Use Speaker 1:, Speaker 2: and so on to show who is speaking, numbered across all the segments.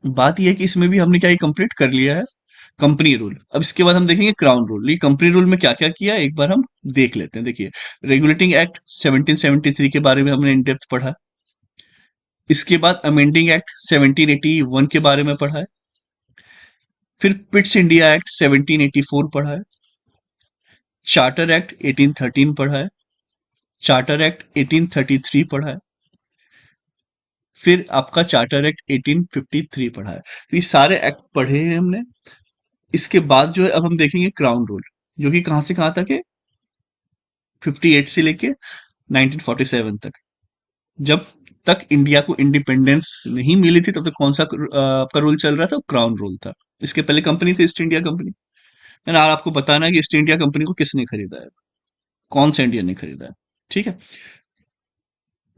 Speaker 1: बात यह है कि इसमें भी हमने क्या कंप्लीट कर लिया है, कंपनी रूल। अब इसके बाद हम देखेंगे क्राउन रूल। ये कंपनी रूल में क्या क्या किया एक बार हम देख लेते हैं। देखिए, रेगुलेटिंग एक्ट 1773 के बारे में हमने इन डेप्थ पढ़ा। इसके बाद अमेंडिंग एक्ट 1781 के बारे में पढ़ा है। फिर पिट्स इंडिया एक्ट 1784 पढ़ा है। चार्टर एक्ट 1813 पढ़ा है। चार्टर एक्ट 1833 पढ़ा है। फिर आपका चार्टर एक्ट 1853 पढ़ा है। तो ये सारे एक्ट पढ़े हैं हमने। इसके बाद जो है अब हम देखेंगे क्राउन रूल, जो कि कहां से कहां तक है, 58 से लेके 1947 तक। जब तक इंडिया को इंडिपेंडेंस नहीं मिली थी तब तक कौन सा आपका रूल चल रहा था, क्राउन रूल था। इसके पहले कंपनी थी ईस्ट इंडिया कंपनी। एंड आपको बताना है कि ईस्ट इंडिया कंपनी को किसने खरीदा है, कौन सा इंडियन ने खरीदा है। ठीक है।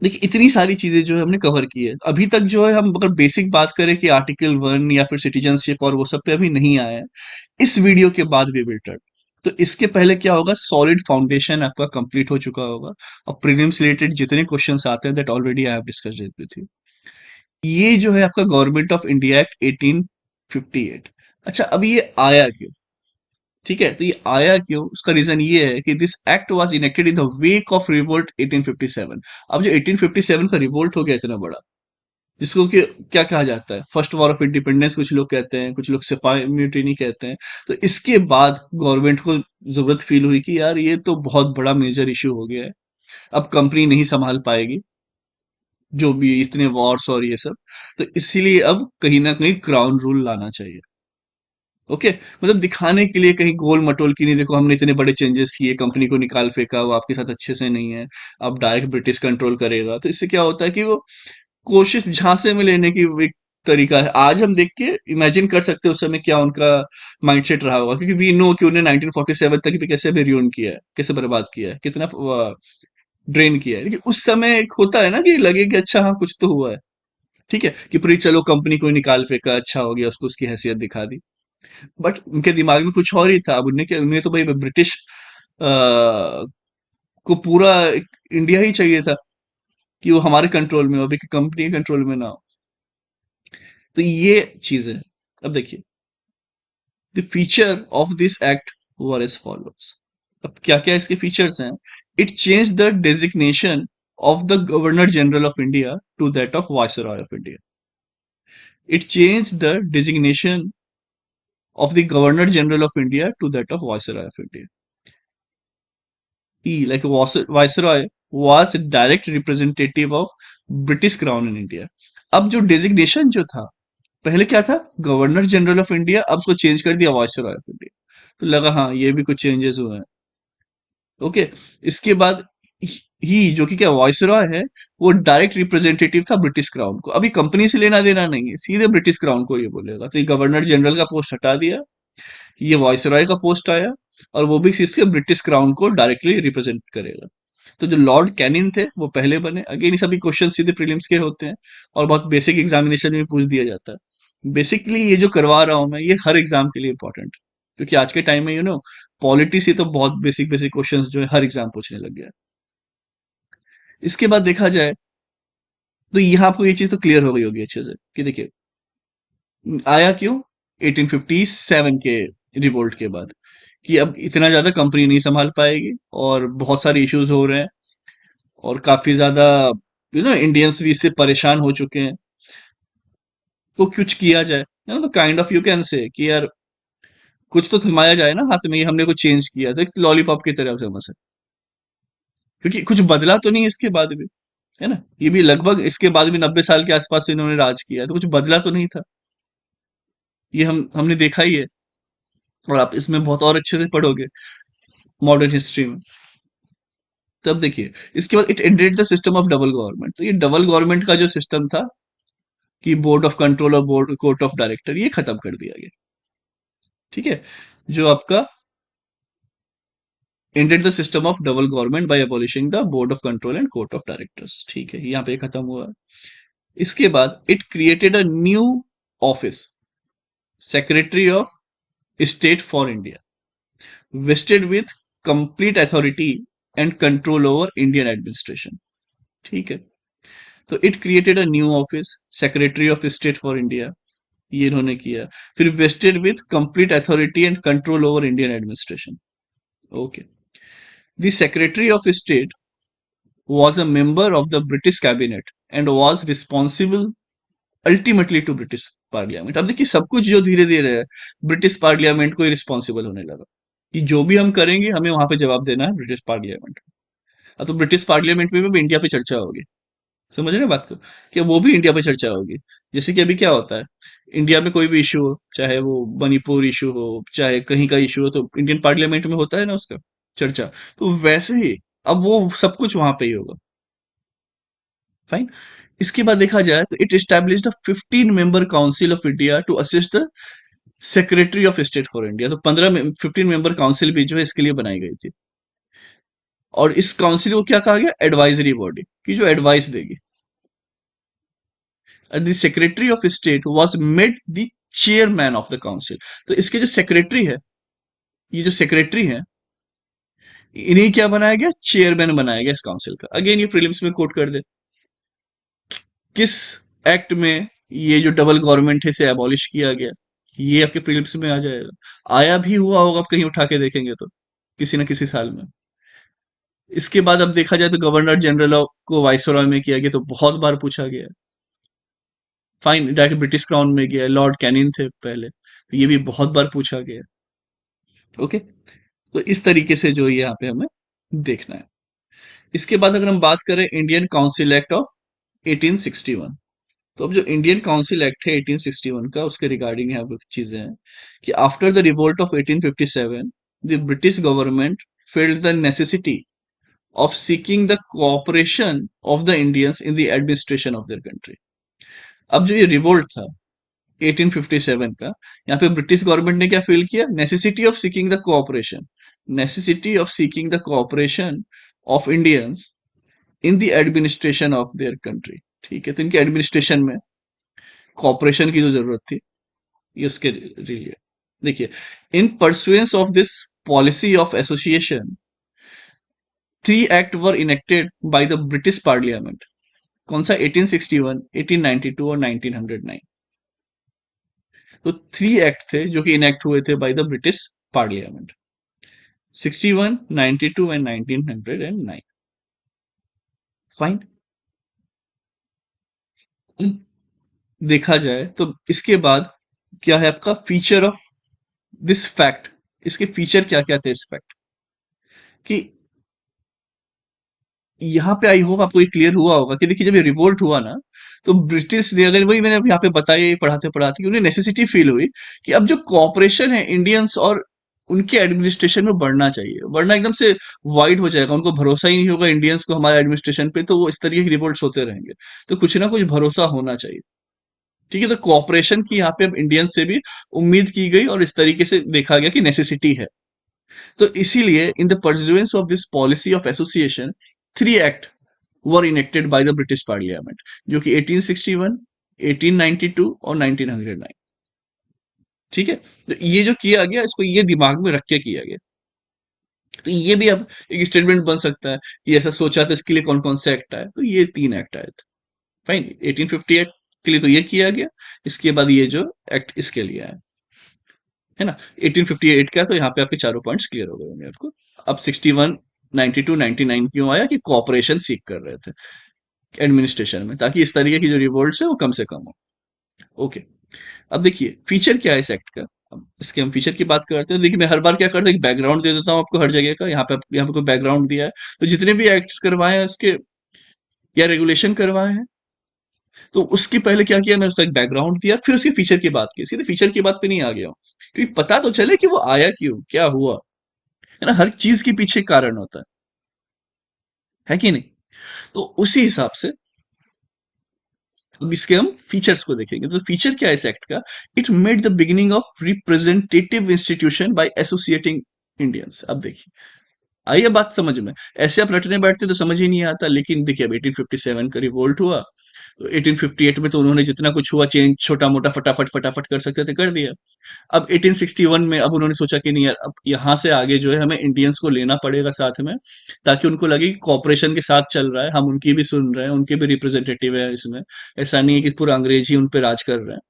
Speaker 1: देखिए, इतनी सारी चीजें जो है हमने कवर की है अभी तक। जो है हम अगर बेसिक बात करें कि आर्टिकल 1 या फिर सिटीजनशिप और वो सब पे अभी नहीं आया है, इस वीडियो के बाद वी विल टच। तो इसके पहले क्या होगा, सॉलिड फाउंडेशन आपका कंप्लीट हो चुका होगा। और प्रीलिम्स रिलेटेड जितने क्वेश्चंस आते हैं that already I have discussed it with you. ये जो है आपका गवर्नमेंट ऑफ इंडिया एक्ट 1858। अच्छा, अभी ये आया क्यों? ठीक है, तो ये आया क्यों, उसका रीजन ये है कि this act was enacted in the wake of revolt 1857। अब जो 1857 का रिवोल्ट हो गया इतना बड़ा, जिसको कि क्या कहा जाता है, फर्स्ट वॉर ऑफ इंडिपेंडेंस कुछ लोग कहते हैं, कुछ लोग सिपाही म्यूटिनी कहते हैं। तो इसके बाद गवर्नमेंट को जरूरत फील हुई कि यार ये तो बहुत बड़ा मेजर इशू हो गया है, अब कंपनी नहीं संभाल पाएगी जो भी इतने वॉर्स और ये सब। तो इसीलिए अब कहीं ना कहीं क्राउन रूल लाना चाहिए। ओके, मतलब दिखाने के लिए कहीं गोल मटोल की नहीं, देखो हमने इतने बड़े चेंजेस किए, कंपनी को निकाल फेंका, वो आपके साथ अच्छे से नहीं है, अब डायरेक्ट ब्रिटिश कंट्रोल करेगा। तो इससे क्या होता है कि वो कोशिश झांसे में लेने की वो एक तरीका है। आज हम देख के इमेजिन कर सकते हैं उस समय क्या उनका माइंडसेट रहा होगा, क्योंकि वी नो कि उन्हें 1947 तक भी कैसे भी रियून किया है, कैसे बर्बाद किया है, कितना ड्रेन किया है। लेकिन उस समय एक होता है ना कि लगे कि अच्छा हाँ कुछ तो हुआ है। ठीक है, कि पूरी चलो कंपनी को निकाल फेंका, अच्छा हो गया, उसको उसकी हैसियत दिखा दी। बट उनके दिमाग में कुछ और ही था। अब उन्हें क्या, उन्हें तो भाई ब्रिटिश को पूरा इंडिया ही चाहिए था, कि वो हमारे कंट्रोल में हो, अभी कंपनी के कंट्रोल में ना हो। तो ये चीज है। अब देखिए, the feature of this act were as follows. अब क्या क्या इसके फीचर्स हैं। It change the designation of the governor general of India to that of viceroy of India. It change the designation of the Governor General of India to that of Viceroy of India. He, like Viceroy, was a direct representative of British Crown in India. अब जो designation जो था, पहले क्या था, governor general of India, अब उसको change कर दिया वायसरॉय ऑफ इंडिया। तो लगा हाँ ये भी कुछ चेंजेस हुए हैं। ओके, इसके बाद ही जो कि क्या वायसरॉय है, वो डायरेक्ट रिप्रेजेंटेटिव था ब्रिटिश क्राउन को। अभी कंपनी से लेना देना नहीं है, सीधे ब्रिटिश क्राउन को ये बोलेगा। तो ये गवर्नर जनरल का पोस्ट हटा दिया, ये वॉइसरॉय का पोस्ट आया, और वो भी इसके ब्रिटिश क्राउन को डायरेक्टली रिप्रेजेंट करेगा। तो जो लॉर्ड कैनिन थे वो पहले बने। अगेन ये सभी क्वेश्चन सीधे प्रीलिम्स के होते हैं, और बहुत बेसिक एग्जामिनेशन में पूछ दिया जाता है। बेसिकली ये जो करवा रहा हूं मैं, ये हर एग्जाम के लिए इंपॉर्टेंट, क्योंकि आज के टाइम में पॉलिटी से तो बहुत बेसिक बेसिक क्वेश्चन जो है हर एग्जाम पूछने लग गया है। इसके बाद देखा जाए तो यहाँ आपको ये चीज तो क्लियर हो गई होगी अच्छे से, कि देखिए आया क्यों 1857 के रिवोल्ट के बाद, कि अब इतना ज्यादा कंपनी नहीं संभाल पाएगी, और बहुत सारे इश्यूज हो रहे हैं, और काफी ज्यादा इंडियंस भी इससे परेशान हो चुके हैं। तो कुछ किया जाए, तो kind of you can say कि यार कुछ तो थमाया जाए ना हाथ में, ये हमने कुछ चेंज किया तो एक लॉलीपॉप की तरह फेमस है, क्योंकि कुछ बदला तो नहीं इसके बाद भी, है ना। ये भी लगभग इसके बाद भी 90 साल के आसपास से इन्होंने राज किया है, तो कुछ बदला तो नहीं था। ये हमने देखा ही है, और आप इसमें बहुत और अच्छे से पढ़ोगे मॉडर्न हिस्ट्री में। तब देखिए, इसके बाद it ended the system of double government. तो ये डबल गवर्नमेंट का जो सिस्टम था, कि बोर्ड ऑफ कंट्रोल और बोर्ड कोर्ट ऑफ डायरेक्टर, ये खत्म कर दिया गया। ठीक है, जो आपका ended the system of double government by abolishing the board of control and court of directors. ठीक है, यहाँ पे खत्म हुआ। इसके बाद it created a new office, secretary of state for India, vested with complete authority and control over Indian administration. ठीक है, तो it created a new office, secretary of state for India, ये इन्होंने किया। फिर vested with complete authority and control over Indian administration. Okay. The secretary of state was a member of the British cabinet and was responsible ultimately to British parliament. अब देखिए सब कुछ जो धीरे धीरे है ब्रिटिश पार्लियामेंट को ही रिस्पॉन्सिबल होने लगा कि जो भी हम करेंगे हमें वहां पे जवाब देना है ब्रिटिश पार्लियामेंट। अब तो ब्रिटिश पार्लियामेंट में भी इंडिया पे चर्चा होगी। समझ रहे हैं बात को कि वो भी इंडिया पे चर्चा होगी। जैसे कि अभी क्या होता है, इंडिया में कोई भी इशू हो, चाहे वो मणिपुर इशू हो, चाहे कहीं का इशू हो, तो इंडियन पार्लियामेंट में होता है ना उसका चर्चा। तो वैसे ही अब वो सब कुछ वहां पे ही होगा। फाइन। इसके बाद देखा जाए तो it established a 15 member council of India to assist the secretary of state for India. तो 15 मेंबर काउंसिल भी जो है इसके लिए बनाई गई थी। और इस काउंसिल को क्या कहा गया, एडवाइजरी बॉडी, की जो एडवाइस देगी। The secretary of state was made the chairman of the council. तो इसके जो सेक्रेटरी है, ये जो सेक्रेटरी है, इन्हें क्या बनाया गया, चेयरमैन बनाया गया इस काउंसिल का। अगेन ये प्रीलिम्स में कोट कर दे, किस एक्ट में ये जो डबल गवर्नमेंट है इसे एबॉलिश किया गया, ये आपके प्रीलिम्स में आ जाएगा। आया भी हुआ होगा, आप कहीं उठा के देखेंगे तो किसी न किसी साल में। इसके बाद अब देखा जाए तो गवर्नर जनरल को वाइसरॉय में किया गया, तो बहुत बार पूछा गया। फाइन, डायरेक्ट ब्रिटिश क्राउन में गया, लॉर्ड कैनिन थे पहले, तो ये भी बहुत बार पूछा गया। ओके। तो इस तरीके से जो यहाँ पे हमें देखना है। इसके बाद अगर हम बात करें इंडियन काउंसिल एक्ट ऑफ 1861, तो अब जो इंडियन काउंसिल एक्ट है 1861 का, उसके रिगार्डिंग यहाँ पे चीजें हैं कि after the revolt of 1857 the British government failed the necessity of seeking the cooperation of the Indians in the administration of their country. अब जो ये रिवोल्ट था 1857 का, यहाँ पे ब्रिटिश गवर्नमेंट ने क्या फील किया, necessity of seeking the cooperation, necessity of seeking the cooperation of Indians in the administration of their country. ठीक है, तो इनके एडमिनिस्ट्रेशन में कॉपरेशन की जो जरूरत थी, ये उसके लिए। देखिए, इन pursuance of this policy of association 3 act were enacted by the British parliament. कौन सा, 1861, 1892 और 1909। तो 3 एक्ट थे जो कि इनेक्ट हुए थे bye the British parliament, 61, 92 and 1909। Fine. देखा जाए तो इसके बाद क्या है आपका फीचर ऑफ दिस फैक्ट, इसके फीचर क्या क्या थे इस फैक्ट कि यहाँ पे आई होप आपको ये क्लियर हुआ होगा कि देखिए जब ये रिवोल्ट हुआ ना, तो ब्रिटिश ने, अगर वही मैंने यहाँ पे बताया पढ़ाते पढ़ाते कि उन्हें नेसेसिटी फील हुई कि अब जो कॉपरेशन है इंडियंस और उनके एडमिनिस्ट्रेशन में बढ़ना चाहिए, वरना एकदम से वाइड हो जाएगा, उनको भरोसा ही नहीं होगा इंडियंस को हमारे एडमिनिस्ट्रेशन पे, तो वो इस तरीके के रिवोल्ट्स होते रहेंगे। तो कुछ ना कुछ भरोसा होना चाहिए। ठीक है, तो कॉपरेशन की यहाँ पे अब इंडियंस से भी उम्मीद की गई और इस तरीके से देखा गया कि नेसेसिटी है। तो इसीलिए in the pursuance of this policy of association 3 act were enacted by the British parliament, जो कि 1861, 1892 और 1909। ठीक है, तो ये जो किया गया इसको ये दिमाग में रख के किया गया। तो ये भी अब एक स्टेटमेंट बन सकता है कि ऐसा सोचा था, इसके लिए कौन कौन से एक्ट आए, तो ये 3 एक्ट आए थे। फाइन, 1858 के लिए तो ये किया गया, इसके बाद ये जो एक्ट इसके लिए आया है ना 1858 का, तो यहाँ पे आपके चारों पॉइंट्स क्लियर हो गए होंगे आपको। अब 61, 92, 99 क्यों आया, कि कॉपरेशन सीख कर रहे थे एडमिनिस्ट्रेशन में, ताकि इस तरीके की जो रिवोल्ट है वो कम से कम हो। ओके। अब देखिए फीचर क्या है इस एक्ट का। अब इसके हम फीचर की बात करते हैं। देखिए मैं हर बार क्या करता हूँ, एक बैकग्राउंड दे देता हूँ आपको हर जगह का। यहाँ पे कोई बैकग्राउंड दिया है, तो जितने भी एक्ट्स करवाए हैं उसके या रेगुलेशन करवाए हैं, तो उसके पहले क्या किया, मैंने उसका एक बैकग्राउंड दिया, फिर उसके फीचर की बात की। सीधे फीचर की बात पे नहीं आ गया हूँ, क्योंकि पता तो चले कि वो आया क्यों, क्या हुआ, है ना। हर चीज के पीछे कारण होता है कि नहीं। तो उसी हिसाब से अब इसके हम फीचर्स को देखेंगे। तो फीचर क्या है इस एक्ट का, it made the beginning of representative institution by associating Indians. अब देखिए आइए बात समझ में, ऐसे आप रटने बैठते तो समझ ही नहीं आता। लेकिन देखिए अब 1857 का रिवोल्ट हुआ, तो 1858 में तो उन्होंने जितना कुछ हुआ चेंज, छोटा मोटा फटाफट फटाफट कर सकते थे, कर दिया। अब 1861 में अब उन्होंने सोचा कि नहीं यार, अब यहाँ से आगे जो है हमें इंडियंस को लेना पड़ेगा साथ में, ताकि उनको लगे कि कॉपरेशन के साथ चल रहा है, हम उनकी भी सुन रहे हैं, उनके भी रिप्रेजेंटेटिव है इसमें। ऐसा नहीं है कि पूरा अंग्रेज ही उन पे राज कर रहे हैं।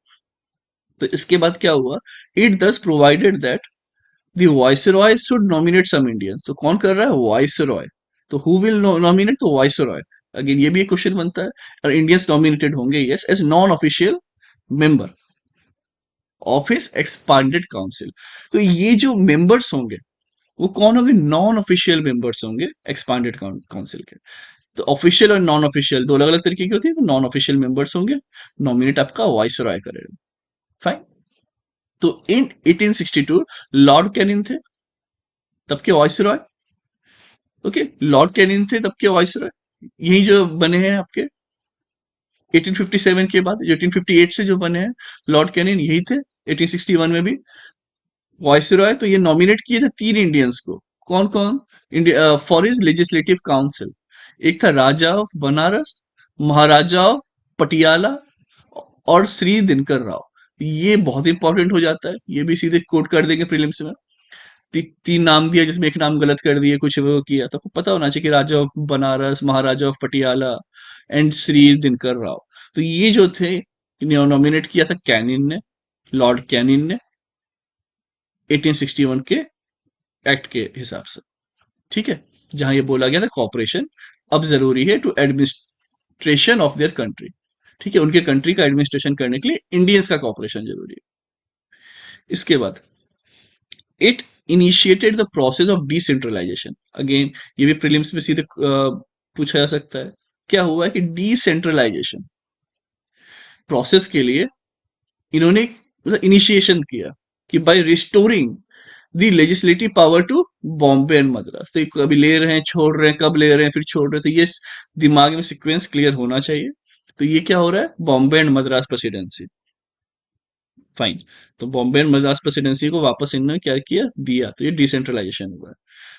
Speaker 1: तो इसके बाद क्या हुआ, it thus provided that the viceroy should nominate some Indians. तो कौन कर रहा है, वाइसरॉय। तो हु विल नॉमिनेट, तो वाइसरॉय। अगेन ये भी एक क्वेश्चन बनता है, और इंडियंस नॉमिनेटेड होंगे yes as non official member of his expanded council. तो ये जो मेंबर्स होंगे वो कौन होंगे, नॉन ऑफिशियल मेंबर्स होंगे एक्सपांडेड काउंसिल के। तो ऑफिशियल और नॉन ऑफिशियल दो अलग अलग तरीके की होती है, नॉन ऑफिशियल मेंबर्स होंगे, नॉमिनेट आपका वाइसरॉय करेगा। फाइन। तो इन 1862 लॉर्ड कैनिंग थे तब के वाइसरॉय। ओके, लॉर्ड कैनिंग थे तब के वाइसरॉय, यही जो बने हैं आपके 1857 के बाद, जो 1858 से जो बने हैं लॉर्ड कैनिंग यही थे 1861 में भी वाइसरॉय। तो ये नॉमिनेट किए थे तीन इंडियंस को, कौन कौन, India for his legislative council. एक था राजा ऑफ बनारस, महाराजा ऑफ पटियाला, और श्री दिनकर राव। ये बहुत इंपॉर्टेंट हो जाता है, ये भी सीधे कोट कर देंगे प्रीलिम्स में। तीन नाम दिया जिसमें एक नाम गलत कर दिए, कुछ वो किया, तो आपको पता होना चाहिए कि Raja of Banaras, Maharaja of Patiala and Shri Dinkar Rao. तो ये जो थे नॉमिनेट किया था कैनिन ने, लॉर्ड कैनिन ने 1861 के एक्ट के हिसाब से। ठीक है, जहां ये बोला गया था कॉपरेशन अब जरूरी है to administration of their country. ठीक है, उनके कंट्री का एडमिनिस्ट्रेशन करने के लिए इंडियंस का कॉपरेशन जरूरी है। इसके बाद it initiated the process of decentralisation. Again ये भी प्रीलिम्स में सीधे पूछा जा सकता है, क्या हुआ है कि डिसेंट्रलाइजेशन प्रोसेस के लिए इन्होंने इनिशिएशन किया कि by restoring the legislative power to Bombay and Madras. तो कभी ले रहे हैं, छोड़ रहे हैं, कब ले रहे हैं, फिर छोड़ रहे हैं, तो ये दिमाग में सीक्वेंस क्लियर होना चाहिए। तो ये क्या हो रहा है, Bombay and Madras presidency. Fine. तो बॉम्बे एंड मद्रास प्रेसिडेंसी को वापस इन्होंने क्या किया, दिया, तो ये डिसेंट्रलाइजेशन हुआ है।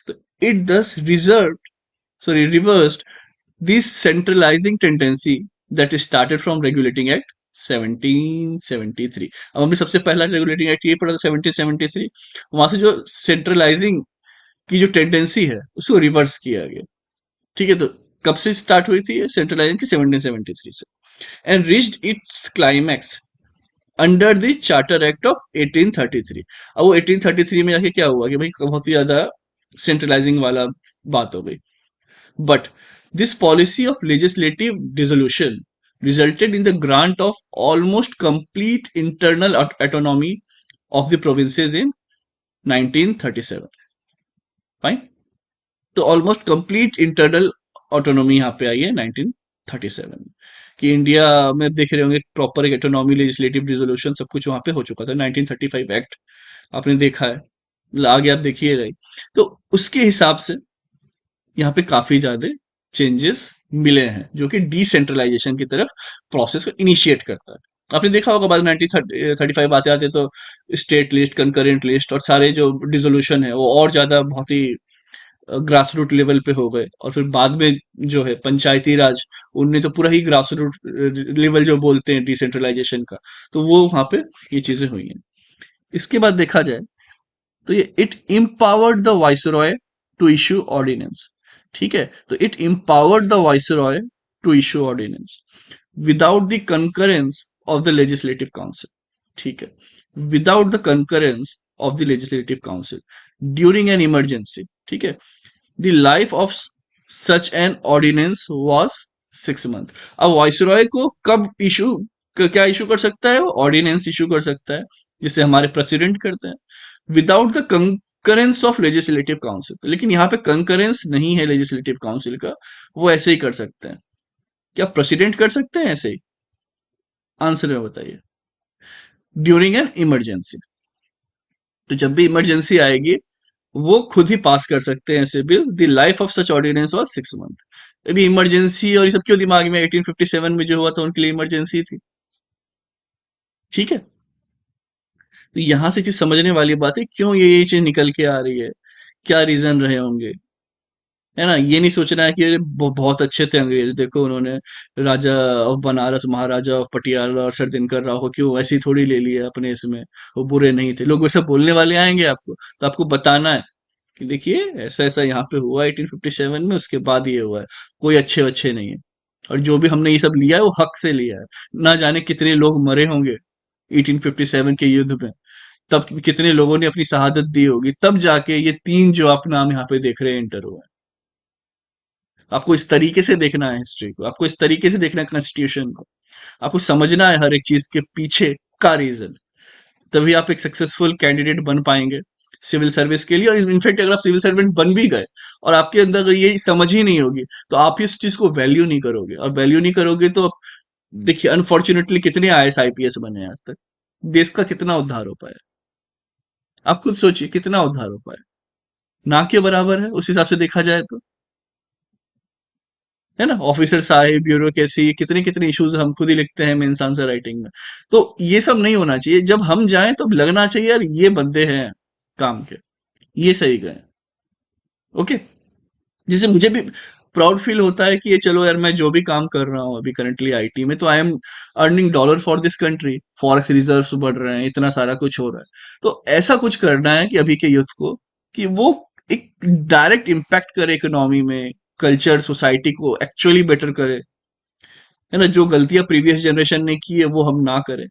Speaker 1: तो इट दस reserve sorry reversed this centralising tendency that started from regulating act 1773। अब हमने सबसे पहला रेगुलेटिंग एक्ट ये पढ़ा था 1773, वहां से जो सेंट्रलाइजिंग की जो टेंडेंसी है उसको रिवर्स किया गया। ठीक है, तो कब से स्टार्ट हुई थी सेंट्रलाइजिंग की, 1773 से, and reached it's climax under the charter act of 1833। अब वो 1833 में जाके क्या हुआ कि भाई बहुत ही ज्यादा सेंट्रलाइजिंग वाला बात हो गई। But this policy of legislative dissolution resulted in the grant of almost complete internal autonomy of the provinces in 1937। Fine. तो ऑलमोस्ट कंप्लीट इंटरनल ऑटोनॉमी यहाँ पे आई है 1937 में, कि इंडिया में देख रहे होंगे प्रॉपर एक ऑटोनॉमी, लेजिस्लेटिव डिसोल्यूशन सब कुछ वहां पे हो चुका था। 1935 एक्ट आपने देखा है, आगे आप देखिएगा ही। तो उसके हिसाब से यहाँ पे काफी ज्यादा चेंजेस मिले हैं, जो कि डिसेंट्रलाइजेशन की तरफ प्रोसेस को इनिशिएट करता है। आपने देखा होगा बाद 1935 आते आते तो स्टेट लिस्ट, कंकरेंट लिस्ट और सारे जो डिसोल्यूशन है वो और ज्यादा बहुत ही ग्रास रूट लेवल पे हो गए। और फिर बाद में जो है पंचायती राज, उनने तो पूरा ही ग्रास रूट लेवल जो बोलते हैं डिसेंट्रलाइजेशन का, तो वो वहां पे ये चीजें हुई हैं। इसके बाद देखा जाए तो ये it empowered the viceroy to issue ordinance. ठीक है, तो it empowered the viceroy to issue ordinance without the concurrence of the legislative council. ठीक है, without the concurrence of the legislative council during an emergency. ठीक है, the life of such an ordinance was 6 month. अब viceroy को कब issue, क्या issue कर सकता है, वो ऑर्डिनेंस इशू कर सकता है, जिसे हमारे प्रेसिडेंट करते हैं, without the concurrence of legislative council. लेकिन यहाँ पे कंकरेंस नहीं है लेजिस्लेटिव काउंसिल का, वो ऐसे ही कर सकते हैं। क्या प्रेसिडेंट कर सकते हैं ऐसे ही, आंसर में बताइए, ड्यूरिंग एन इमरजेंसी। तो जब भी इमरजेंसी आएगी वो खुद ही पास कर सकते हैं ऐसे bill. The life of such ordinance was 6 month. अभी इमरजेंसी और ये सब क्यों दिमाग में, 1857 में जो हुआ था उनके लिए इमरजेंसी थी। ठीक है, तो यहां से चीज समझने वाली बात है, क्यों ये चीज निकल के आ रही है, क्या रीजन रहे होंगे, है ना। ये नहीं सोचना है कि अरे बहुत अच्छे थे अंग्रेज, देखो उन्होंने राजा ऑफ बनारस, महाराजा ऑफ पटियाला और सर दिनकर राव को क्यों ऐसी थोड़ी ले लिया अपने इसमें, वो बुरे नहीं थे। लोग वैसे बोलने वाले आएंगे आपको, तो आपको बताना है कि देखिए ऐसा ऐसा यहाँ पे हुआ 1857 में, उसके बाद ये हुआ है, कोई अच्छे अच्छे नहीं है। और जो भी हमने ये सब लिया है वो हक से लिया है, ना जाने कितने लोग मरे होंगे, 1857 के युद्ध में, तब कितने लोगों ने अपनी शहादत दी होगी, तब जाके ये तीन जो आप नाम यहाँ पे देख रहे हैं एंटर हुए हैं। आपको इस तरीके से देखना है हिस्ट्री को, आपको इस तरीके से देखना है कॉन्स्टिट्यूशन को, आपको समझना है हर एक चीज के पीछे का रीजन। तभी आप एक सक्सेसफुल कैंडिडेट बन पाएंगे सिविल सर्विस के लिए। और इनफैक्ट अगर आप सिविल सर्वेंट बन भी गए और आपके अंदर अगर ये समझ ही नहीं होगी, तो आप इस चीज को वैल्यू नहीं करोगे, और वैल्यू नहीं करोगे तो देखिए अनफॉर्चुनेटली कितने आईएएस आईपीएस बने हैं आज तक, देश का कितना उद्धार हो पाया, आप खुद सोचिए कितना उद्धार हो पाया, ना के बराबर है उस हिसाब से देखा जाए तो, है ना। ऑफिसर साहेब, ब्यूरोक्रेसी, कितने कितने इश्यूज हम खुद ही लिखते हैं मेंस आंसर राइटिंग में। तो ये सब नहीं होना चाहिए, जब हम जाएं तो लगना चाहिए यार ये बंदे हैं काम के, ये सही गए। ओके, जैसे मुझे भी प्राउड फील होता है कि ये चलो यार मैं जो भी काम कर रहा हूँ अभी करंटली आईटी में, तो I am earning dollar for this country, forex reserves बढ़ रहे हैं, इतना सारा कुछ हो रहा है। तो ऐसा कुछ करना है कि अभी के यूथ को, कि वो एक डायरेक्ट इम्पैक्ट करे इकोनॉमी में, कल्चर सोसाइटी को एक्चुअली बेटर करे, है ना। जो गलतियां प्रीवियस जनरेशन ने की है वो हम ना करें।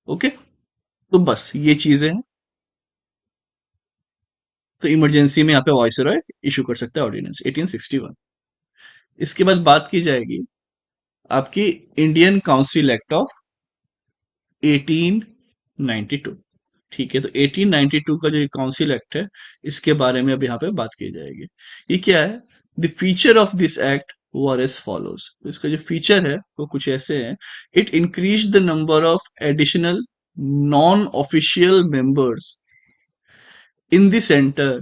Speaker 1: ओके, तो बस ये चीजें हैं। तो इमरजेंसी में यहाँ पे वॉइसरॉय इशू कर सकता है ऑर्डिनेंस 1861। इसके बाद बात की जाएगी आपकी इंडियन काउंसिल एक्ट ऑफ 1892। ठीक है, तो 1892 का जो काउंसिल एक्ट है, इसके बारे में अब यहाँ पे बात की जाएगी। ये क्या है? The feature of this act were as follows. तो इसका जो फीचर है वो कुछ ऐसे है। It increase the number of additional non official members in the centre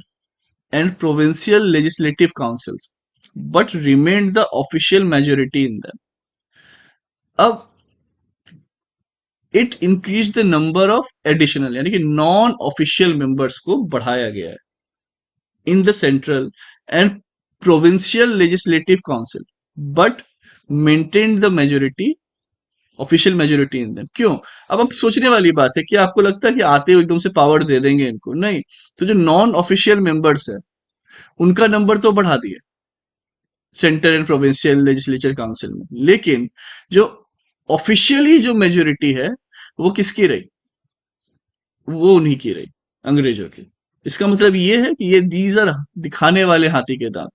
Speaker 1: and provincial legislative councils, but remained the official majority in them. अब it increase the number of additional यानी कि नॉन ऑफिशियल मेंबर्स को बढ़ाया गया है in the central and provincial legislative council, but maintain the majority, official majority in them. क्यों? अब सोचने वाली बात है कि आपको लगता है कि आते हुए एकदम से पावर दे देंगे इनको, नहीं। तो जो नॉन ऑफिशियल मेंबर्स है उनका नंबर तो बढ़ा दिया centre and provincial legislature council में, लेकिन जो ऑफिशियली जो मेजोरिटी है वो किसकी रही? वो उन्हीं की रही, अंग्रेजों की। इसका मतलब ये है कि ये दीज आर दिखाने वाले हाथी के दांत,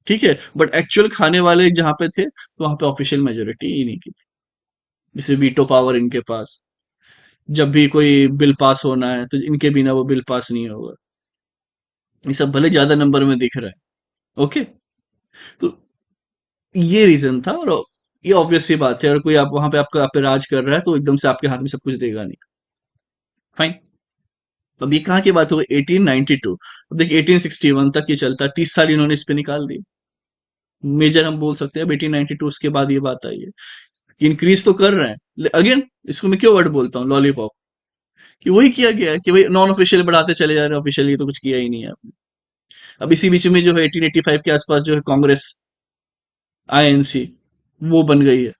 Speaker 1: ठीक है, बट एक्चुअल खाने वाले जहां पे थे तो वहां पे ऑफिशियल मेजोरिटी इन्हीं की थी। जैसे वीटो पावर इनके पास, जब भी कोई बिल पास होना है तो इनके बिना वो बिल पास नहीं होगा। ये सब भले ज्यादा नंबर में दिख रहा है। ओके, तो ये रीजन था। और ये ऑब्वियस सी बात है, अगर कोई आप वहां पे आपका आप पे राज कर रहा है तो एकदम से आपके हाथ में सब कुछ देगा नहीं। फाइन। अब ये कहाँ की बात हो गई? 1892। अब देखिए 1861 तक ये चलता, 30 साल इन्होंने इस पे निकाल दिए। मेजर हम बोल सकते हैं अब 1892 उसके बाद ये बात आई है। इंक्रीज तो कर रहे हैं, अगेन इसको मैं क्यों वर्ड बोलता हूँ लॉलीपॉप, कि वही किया गया है कि भाई नॉन ऑफिशियल बढ़ाते चले जा रहे हैं, ऑफिशियली तो कुछ किया ही नहीं है आपने। अब इसी बीच में जो है 1885 के आसपास जो है कांग्रेस, आईएनसी, वो बन गई है।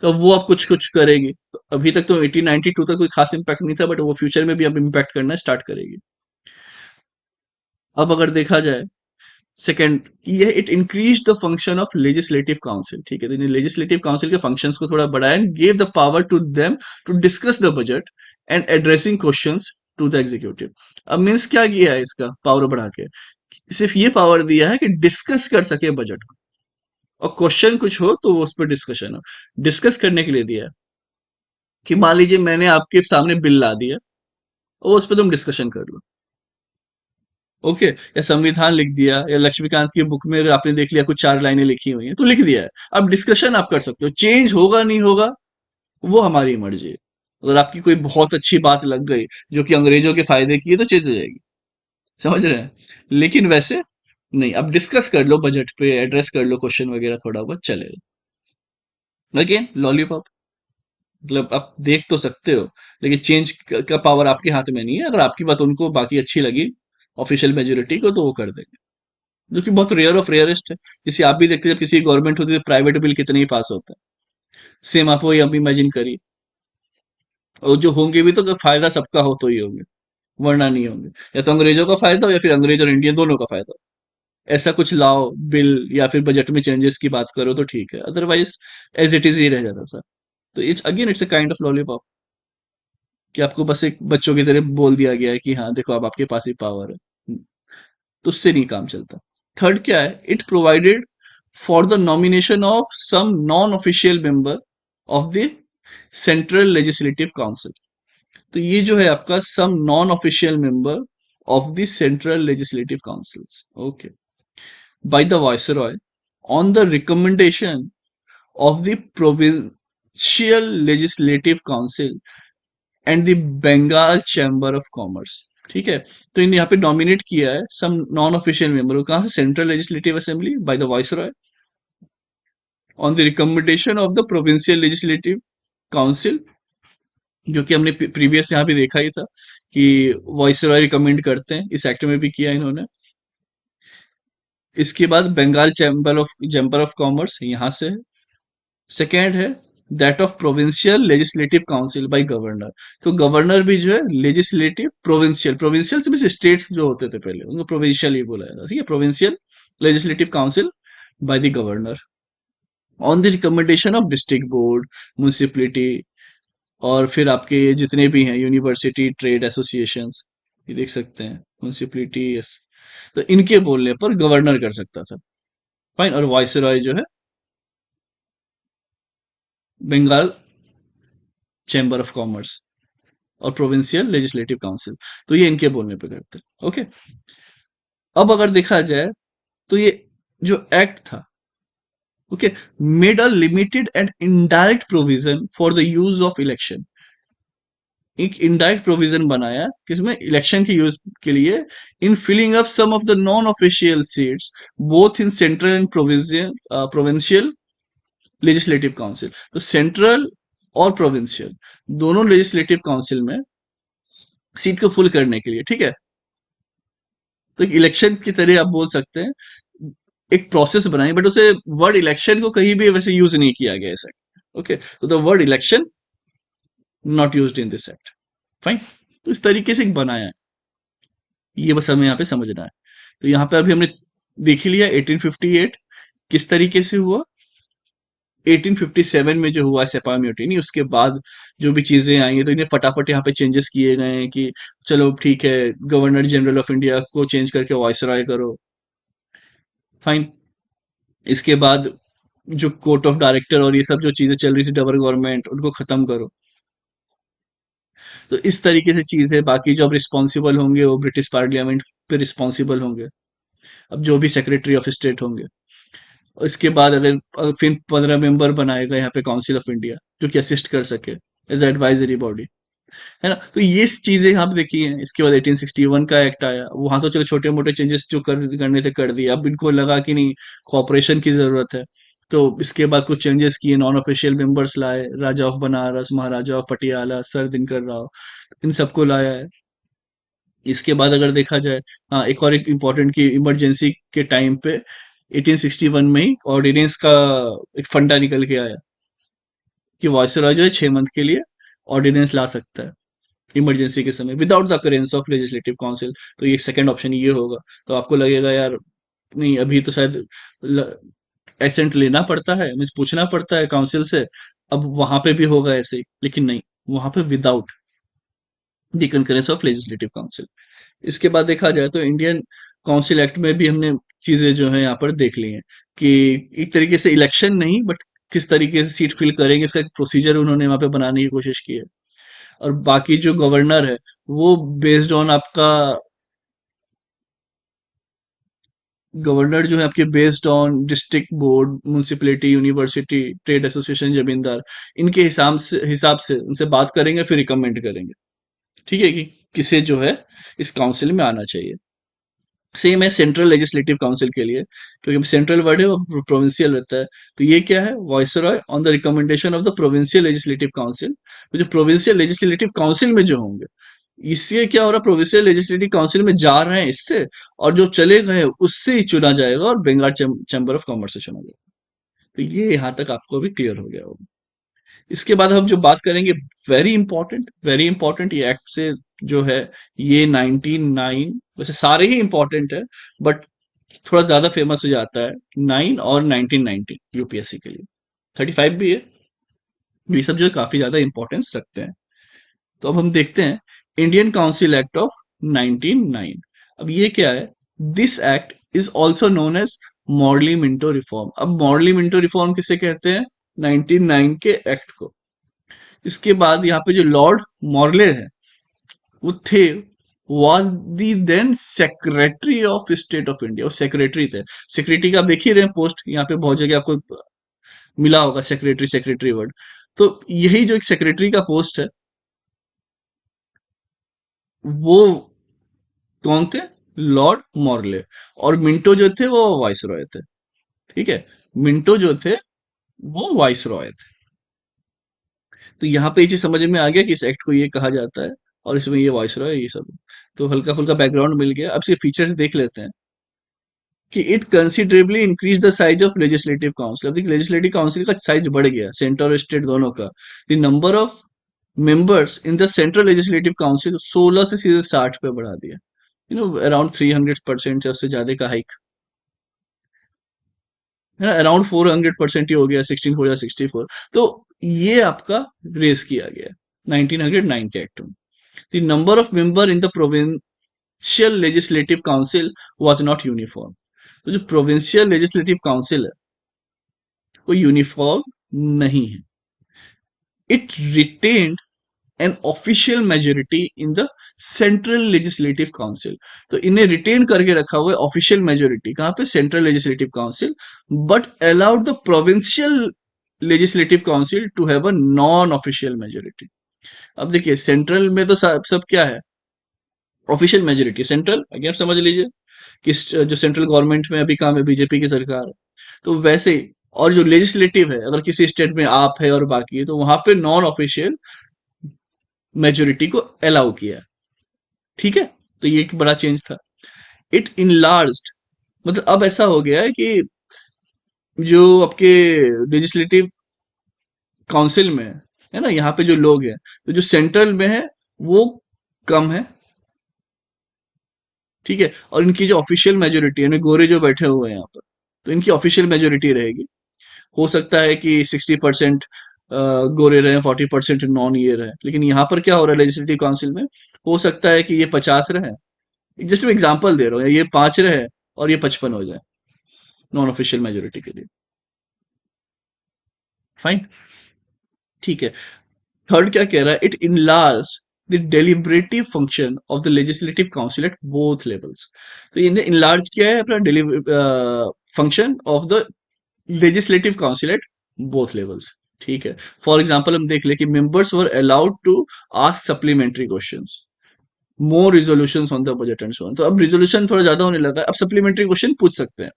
Speaker 1: तो अब वो अब कुछ कुछ करेगी। तो अभी तक तो 1892 तक कोई खास इंपैक्ट नहीं था, बट वो फ्यूचर में भी अब इंपैक्ट करना स्टार्ट करेगी। अब अगर देखा जाए सेकेंड, ये it increase the function of legislative council. ठीक है, तो लेजिस्लेटिव काउंसिल के फंक्शंस को थोड़ा बढ़ाया and gave the power to them to discuss the budget and addressing questions to the executive. अब मीन्स क्या किया है इसका पावर बढ़ा के? सिर्फ ये पावर दिया है कि डिस्कस कर सके बजट को, और क्वेश्चन कुछ हो तो उस पर डिस्कशन हो। डिस्कस करने के लिए दिया है कि मान लीजिए मैंने आपके सामने बिल ला दिया और उस पर तुम डिस्कशन कर लो। ओके, या संविधान लिख दिया, या लक्ष्मीकांत की बुक में अगर आपने देख लिया कुछ 4 लाइनें लिखी हुई हैं तो लिख दिया है। अब डिस्कशन आप कर सकते हो, चेंज होगा नहीं होगा वो हमारी मर्जी है। अगर आपकी कोई बहुत अच्छी बात लग गई जो कि अंग्रेजों के फायदे की है तो चेंज हो जाएगी, समझ रहे हैं। लेकिन वैसे नहीं, अब डिस्कस कर लो बजट पे, एड्रेस कर लो क्वेश्चन वगैरह, थोड़ा बहुत चलेगा। अगेन लॉलीपॉप, मतलब आप देख तो सकते हो, लेकिन चेंज का पावर आपके हाथ में नहीं है। अगर आपकी बात उनको बाकी अच्छी लगी ऑफिशियल मेजोरिटी को, तो वो कर देंगे, जो कि बहुत रेयर ऑफ रेयरेस्ट है। जैसे आप भी देखते हैं जब किसी गवर्नमेंट होती है प्राइवेट बिल कितने ही पास होता है, सेम आप वही अब इमेजिन करिए। और जो होंगे भी तो फायदा सबका हो तो ही होंगे, वरना नहीं होंगे। या तो अंग्रेजों का फायदा हो या फिर अंग्रेज और इंडियन दोनों का फायदा हो। ऐसा कुछ लाओ बिल या फिर बजट में चेंजेस की बात करो तो ठीक है, अदरवाइज एज इट इज ही रह जाता था। तो it's again it's a kind of lollipop. कि आपको बस एक बच्चों की तरह बोल दिया गया है कि हाँ देखो अब आपके पास ही पावर है, तो उससे नहीं काम चलता। थर्ड क्या है, it provided for the nomination of some non official member of the central legislative council. तो ये जो है आपका some non official member of the central legislative councils, okay, by the viceroy on the recommendation of the provincial legislative council and the Bengal chamber of commerce. ठीक है, तो इन यहाँ पे नॉमिनेट किया है सम नॉन ऑफिशियल मेंबर को, कहाँ से, central legislative assembly bye the viceroy on the recommendation of the provincial legislative council, जो कि हमने प्रीवियस यहाँ पे देखा ही था कि वाइसरॉय रिकमेंड करते हैं, इस एक्ट में भी किया इन्होंने। इसके बाद बंगाल चैम्बर ऑफ कॉमर्स यहाँ से है। सेकेंड है that of provincial legislative council by governor. तो गवर्नर भी जो है लेजिस्लेटिव, प्रोविंशियल, प्रोविंशियल से भी स्टेट्स जो होते थे पहले उनको प्रोविंशियल ही बोला जाता, ठीक है, provincial legislative council by the governor on the recommendation of district board, municipality, और फिर आपके जितने भी हैं यूनिवर्सिटी, ट्रेड एसोसिएशंस, ये देख सकते हैं म्यूनिसिपलिटी, यस, तो इनके बोलने पर गवर्नर कर सकता था, फाइन। और वाइसरॉय जो है बंगाल चैम्बर ऑफ कॉमर्स और प्रोविंशियल लेजिस्लेटिव काउंसिल, तो ये इनके बोलने पे करते हैं, ओके। अब अगर देखा जाए तो ये जो एक्ट था, okay, made a limited and indirect provision for the use of election. एक इनडायरेक्ट प्रोविजन बनाया किसमें, इलेक्शन के यूज के लिए, in filling up some of the non official seats both in central and provincial legislative council. तो central और provincial दोनों legislative council में सीट को फुल करने के लिए, ठीक है, तो एक इलेक्शन की तरह आप बोल सकते हैं, एक प्रोसेस बनाई, बट उसे वर्ड इलेक्शन को कहीं भी वैसे यूज नहीं किया गया ऐसा, ओके, तो the word election not used in this act, fine. तो इस तरीके से एक बनाया है, ये बस हमें यहाँ पे समझना है। तो यहाँ पे अभी हमने देख ही लिया 1858 किस तरीके से हुआ, 1857 में जो हुआ सेपा म्यूटिनी, उसके बाद जो भी चीजें आई हैं तो इन्हें फटाफट यहाँ पे चेंजेस किए गए हैं कि चलो ठीक है, गवर्नर जनरल ऑफ इंडिया को चेंज करके वाइसरॉय करो, फाइन। इसके बाद जो कोर्ट ऑफ डायरेक्टर और ये सब जो चीजें चल रही थी, डबल गवर्नमेंट, उनको खत्म करो। तो इस तरीके से चीज है। बाकी जो अब रिस्पॉन्सिबल होंगे वो ब्रिटिश पार्लियामेंट पे रिस्पॉन्सिबल होंगे, अब जो भी सेक्रेटरी ऑफ स्टेट होंगे। और इसके बाद अगर फिर 15 मेंबर बनाएगा यहाँ पे काउंसिल ऑफ इंडिया, जो कि असिस्ट कर सके एज एडवाइजरी बॉडी, है ना। तो ये चीजें यहाँ पे देखी हैं। इसके बाद 1861 का एक्ट आया, वहां तो चलो छोटे मोटे चेंजेस जो करने थे कर दिए, अब इनको लगा कि नहीं, कॉपरेशन की जरूरत है, तो इसके बाद कुछ चेंजेस किए, नॉन ऑफिशियल मेंबर्स लाए, Raja of Banaras, Maharaja of Patiala, Sir Dinkar Rao, इन सबको लाया है। इसके बाद अगर देखा जाए, हाँ, एक और एक इम्पोर्टेंट की इमरजेंसी के टाइम पे 1861 में ही ऑर्डिनेंस का एक फंडा निकल के आया कि वायसरॉय जो है 6 मंथ के लिए ऑर्डिनेंस ला सकता है इमरजेंसी के समय without the occurrence of legislative council. तो ये सेकंड ऑप्शन ये होगा। तो आपको लगेगा यार नहीं, अभी तो शायद एसेंट लेना पड़ता है, मीन्स पूछना पड़ता है काउंसिल से, अब वहां पे भी होगा ऐसे ही, लेकिन नहीं, वहां पे without the concurrence of legislative council. इसके बाद देखा जाए तो इंडियन काउंसिल एक्ट में भी हमने चीजें जो है यहाँ पर देख ली हैं कि एक तरीके से इलेक्शन नहीं, बट किस तरीके से सीट फिल करेंगे इसका एक प्रोसीजर उन्होंने वहां पे बनाने की कोशिश की है। और बाकी जो गवर्नर है वो बेस्ड ऑन आपका, गवर्नर जो है आपके based on district board, municipality, university, trade association, जमींदार, इनके हिसाब से उनसे बात करेंगे, फिर रिकमेंड करेंगे, ठीक है, कि किसे जो है इस काउंसिल में आना चाहिए। सेम है सेंट्रल लेजिस्लेटिव काउंसिल के लिए, क्योंकि सेंट्रल वर्ड है वो प्रोविंशियल रहता है। तो ये क्या है, viceroy on the recommendation of the provincial legislative council. तो जो प्रोविंशियल लेजिस्लेटिव काउंसिल में जो होंगे, इससे क्या हो रहा है, प्रोविंशियल लेजिस्लेटिव काउंसिल में जा रहे हैं इससे, और जो चले गए उससे ही चुना जाएगा, और बंगाल चैम्बर ऑफ कॉमर्स से चुना जाएगा। तो ये यहाँ तक आपको भी क्लियर हो गया होगा। इसके बाद हम जो बात करेंगे, वेरी इंपॉर्टेंट ये एक्ट से जो है, ये 99, वैसे सारे ही इंपॉर्टेंट है, बट थोड़ा ज्यादा फेमस हो जाता है 9 और 1919 यूपीएससी के लिए, 35 भी है, ये सब जो है काफी ज्यादा इंपॉर्टेंस रखते हैं। तो अब हम देखते हैं इंडियन काउंसिल एक्ट ऑफ 1909। अब ये क्या है? This act is also known as Morley Minto reform. अब मॉर्ली मिंटो रिफॉर्म किसे कहते हैं? 1909 के एक्ट को। इसके बाद यहाँ पे जो लॉर्ड मॉर्ले है वो थे, was the then secretary of state of India. वो सेक्रेटरी थे। सेक्रेटरी का आप देख ही रहे हैं पोस्ट, यहाँ पे बहुत जगह आपको मिला होगा सेक्रेटरी सेक्रेटरी वर्ड। तो यही जो एक सेक्रेटरी का पोस्ट है, वो कौन थे? Lord Morley. और मिंटो जो थे वो वाइस रॉय थे। ठीक है, मिंटो जो थे वो वाइस रॉय थे। तो यहाँ पे ये चीज समझ में आ गया कि इस एक्ट को ये कहा जाता है, और इसमें ये वॉइस रॉय ये सब। तो हल्का फुल्का बैकग्राउंड मिल गया। अब इसके फीचर्स देख लेते हैं कि it considerably increase the size of legislative council. अब देखिए लेजिस्लेटिव काउंसिल का साइज बढ़ गया, सेंटर और स्टेट दोनों का। The number of members in the central legislative council 16 से सीधे 60 पे बढ़ा दिया। अराउंड 300% से ज्यादा का हाइक है ना। अराउंड 400% ही हो गया, 16 4 या 64। तो ये आपका रेस किया गया 1909 के एक्ट में। The number of member in the provincial legislative council was not uniform. तो जो प्रोविंशियल लेजिस्लेटिव काउंसिल है वो यूनिफॉर्म नहीं है। It retained an official majority in the central legislative council. तो इन्हें रिटेन करके रखा हुआ है ऑफिशियल मेजोरिटी कहाँ पे? Central legislative council. But allowed the provincial legislative council to have a non official majority. अब देखिए सेंट्रल में तो सब क्या है? Official majority central. आगे आप समझ लीजिए कि जो सेंट्रल गवर्नमेंट में अभी काम है, बीजेपी की सरकार है, तो वैसे ही। और जो लेजिस्लेटिव है, अगर किसी स्टेट में आप है और बाकी है, तो वहां पे नॉन ऑफिशियल मेजोरिटी को अलाउ किया। ठीक है, तो ये एक बड़ा चेंज था। इट इनलार्ज्ड, मतलब अब ऐसा हो गया है कि जो आपके लेजिस्लेटिव काउंसिल में है ना, यहाँ पे जो लोग हैं, तो जो सेंट्रल में है वो कम है। ठीक है, और इनकी जो ऑफिशियल मेजोरिटी है, गोरे जो बैठे हुए हैं यहाँ पर, तो इनकी ऑफिशियल मेजोरिटी रहेगी। हो सकता है कि 60% गोरे रहे, 40% नॉन ये रहे। लेकिन यहाँ पर क्या हो रहा है लेजिस्लेटिव काउंसिल में? हो सकता है कि ये 50 रहे, जस्ट मैं एग्जांपल दे रहा हूँ, ये 5 रहे और ये 55 हो जाए नॉन ऑफिशियल मेजोरिटी के लिए। फाइन, ठीक है। थर्ड क्या कह रहा है? It enlarge the deliberative function of the legislative council at both levels. तो इन्हें इनलार्ज किया है अपना function of the legislative council at both levels. ठीक है, फॉर एग्जाम्पल हम देख ले कि members were allowed to ask supplementary questions, more resolution on the budget and so on. तो अब रिजोल्यूशन थोड़ा ज्यादा होने लगा है, अब सप्लीमेंट्री क्वेश्चन पूछ सकते हैं।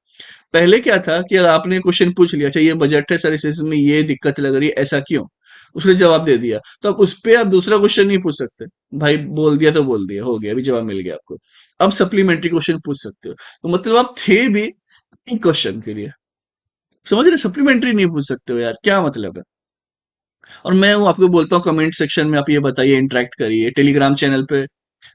Speaker 1: पहले क्या था कि अगर आपने क्वेश्चन पूछ लिया, अच्छा ये बजट है सर, इसमें ये दिक्कत लग रही है, ऐसा क्यों? उसने जवाब दे दिया, तो अब उस पे आप दूसरा क्वेश्चन नहीं पूछ सकते। भाई बोल दिया तो बोल दिया, हो गया, अभी जवाब मिल गया आपको। अब सप्लीमेंट्री क्वेश्चन पूछ सकते हो। तो मतलब आप थे भी एक क्वेश्चन के लिए, समझ रहे? सप्लीमेंट्री नहीं पूछ सकते हो यार, क्या मतलब है? और मैं हूँ आपको बोलता हूँ कमेंट सेक्शन में आप ये बताइए, इंटरेक्ट करिए, टेलीग्राम चैनल पे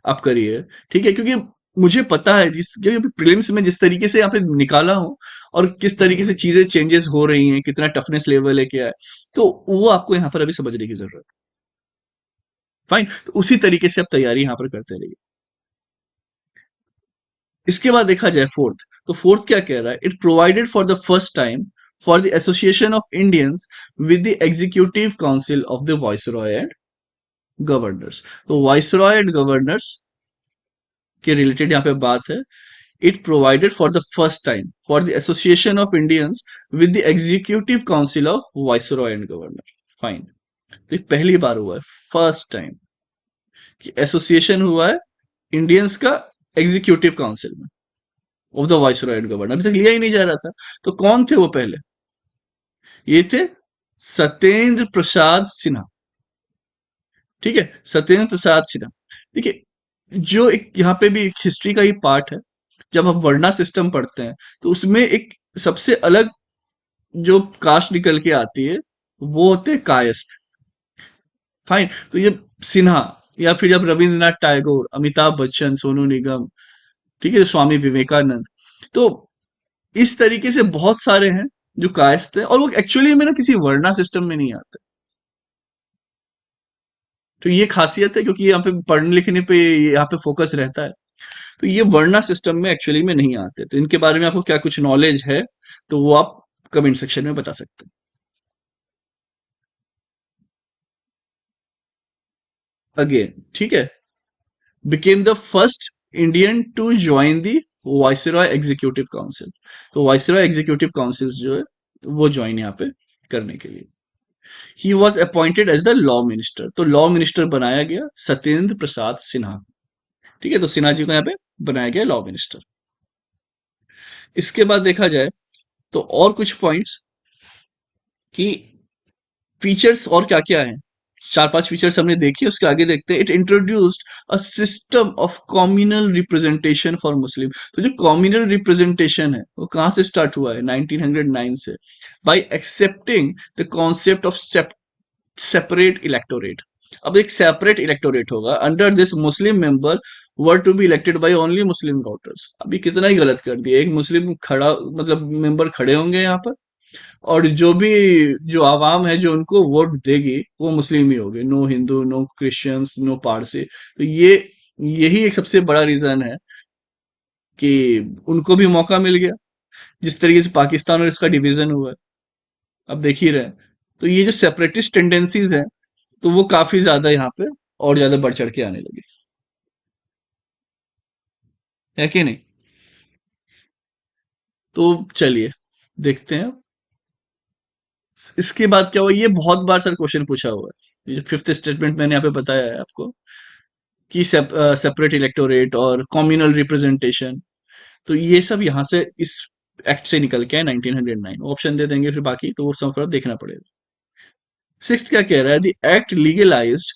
Speaker 1: आप करिए। ठीक है, क्योंकि मुझे पता है क्योंकि प्रीलिम्स में जिस तरीके से यहाँ पे निकाला हूँ और किस तरीके से चीजें चेंजेस हो रही हैं, कितना टफनेस लेवल है, क्या है, तो वो आपको यहाँ पर अभी समझने की जरूरत है। फाइन, तो उसी तरीके से आप तैयारी यहाँ पर करते रहिए। इसके बाद देखा जाए फोर्थ, तो फोर्थ क्या कह रहा है? It provided for the first time for the association of Indians with the executive council of the viceroy and governors. तो वाइसरॉय एंड गवर्नर्स के रिलेटेड यहाँ पे बात है। It provided for the first time for the association of Indians with the executive council of viceroy and governor. Fine, तो ये पहली बार हुआ है, फर्स्ट टाइम कि एसोसिएशन हुआ है इंडियंस का एग्जीक्यूटिव काउंसिल में of the viceroy and governor. अभी तक लिया ही नहीं जा रहा था। तो कौन थे वो पहले? ये थे सत्येंद्र प्रसाद सिन्हा। ठीक है, सत्येंद्र प्रसाद सिन्हा। देखिए जो एक यहाँ पे भी एक हिस्ट्री का ही पार्ट है, जब हम वर्णा सिस्टम पढ़ते हैं तो उसमें एक सबसे अलग जो कास्ट निकल के आती है वो होते हैं कायस्थ। फाइन, तो ये सिन्हा, या फिर जब रविंद्रनाथ टैगोर, अमिताभ बच्चन, सोनू निगम, ठीक है, स्वामी विवेकानंद, तो इस तरीके से बहुत सारे हैं जो कायस्थ है, और वो एक्चुअली में ना किसी वर्णा सिस्टम में नहीं आते। तो ये खासियत है, क्योंकि यहाँ पे पढ़ने लिखने पे यहाँ पे फोकस रहता है। तो ये वर्णा सिस्टम में एक्चुअली में नहीं आते, तो इनके बारे में आपको क्या कुछ नॉलेज है तो वो आप कमेंट सेक्शन में बता सकते हैं। अगेन, ठीक है, became the first Indian to join the viceroy executive council. तो वायसरॉय एग्जीक्यूटिव काउंसिल जो है वो ज्वाइन यहाँ पे करने के लिए ही was appointed as the law minister. तो लॉ मिनिस्टर बनाया गया सत्येंद्र प्रसाद सिन्हा। ठीक है, तो सिन्हा जी को यहाँ पे बनाया गया लॉ मिनिस्टर। इसके बाद देखा जाए तो और कुछ पॉइंट्स कि फीचर्स और क्या क्या है। चार पांच फीचर्स हमने देखी, उसके आगे देखते हैं। It introduced a system of communal representation for Muslim. तो जो कम्युनल रिप्रेजेंटेशन है वो कहां से स्टार्ट हुआ है? 1909 से, by accepting the concept of separate electorate. अब एक सेपरेट इलेक्टोरेट होगा, under this Muslim member were to be elected by only Muslim voters. अभी कितना ही गलत कर दिया, एक मुस्लिम खड़ा मतलब मेंबर खड़े होंगे यहाँ पर, और जो भी जो आवाम है जो उनको वोट देगी वो मुस्लिम ही होगी, no Hindu, no Christians, no Parsi. तो ये यही एक सबसे बड़ा रीजन है कि उनको भी मौका मिल गया, जिस तरीके से पाकिस्तान और इसका डिवीजन हुआ है अब देख ही रहे हैं। तो ये जो सेपरेटिस्ट टेंडेंसीज हैं तो वो काफी ज्यादा यहाँ पे और ज्यादा बढ़ चढ़ के आने लगे, है कि नहीं? तो चलिए देखते हैं इसके बाद क्या हुआ। ये बहुत बार सर क्वेश्चन पूछा हुआ है, ये फिफ्थ स्टेटमेंट मैंने यहाँ पे बताया है आपको कि सेपरेट इलेक्टोरेट और कम्युनल रिप्रेजेंटेशन। तो ये सब यहाँ से इस एक्ट से निकल के है 1909। ऑप्शन दे देंगे फिर बाकी तो वो सब थोड़ा देखना पड़ेगा। सिक्स्थ क्या कह रहा है? द एक्ट लीगलाइज्ड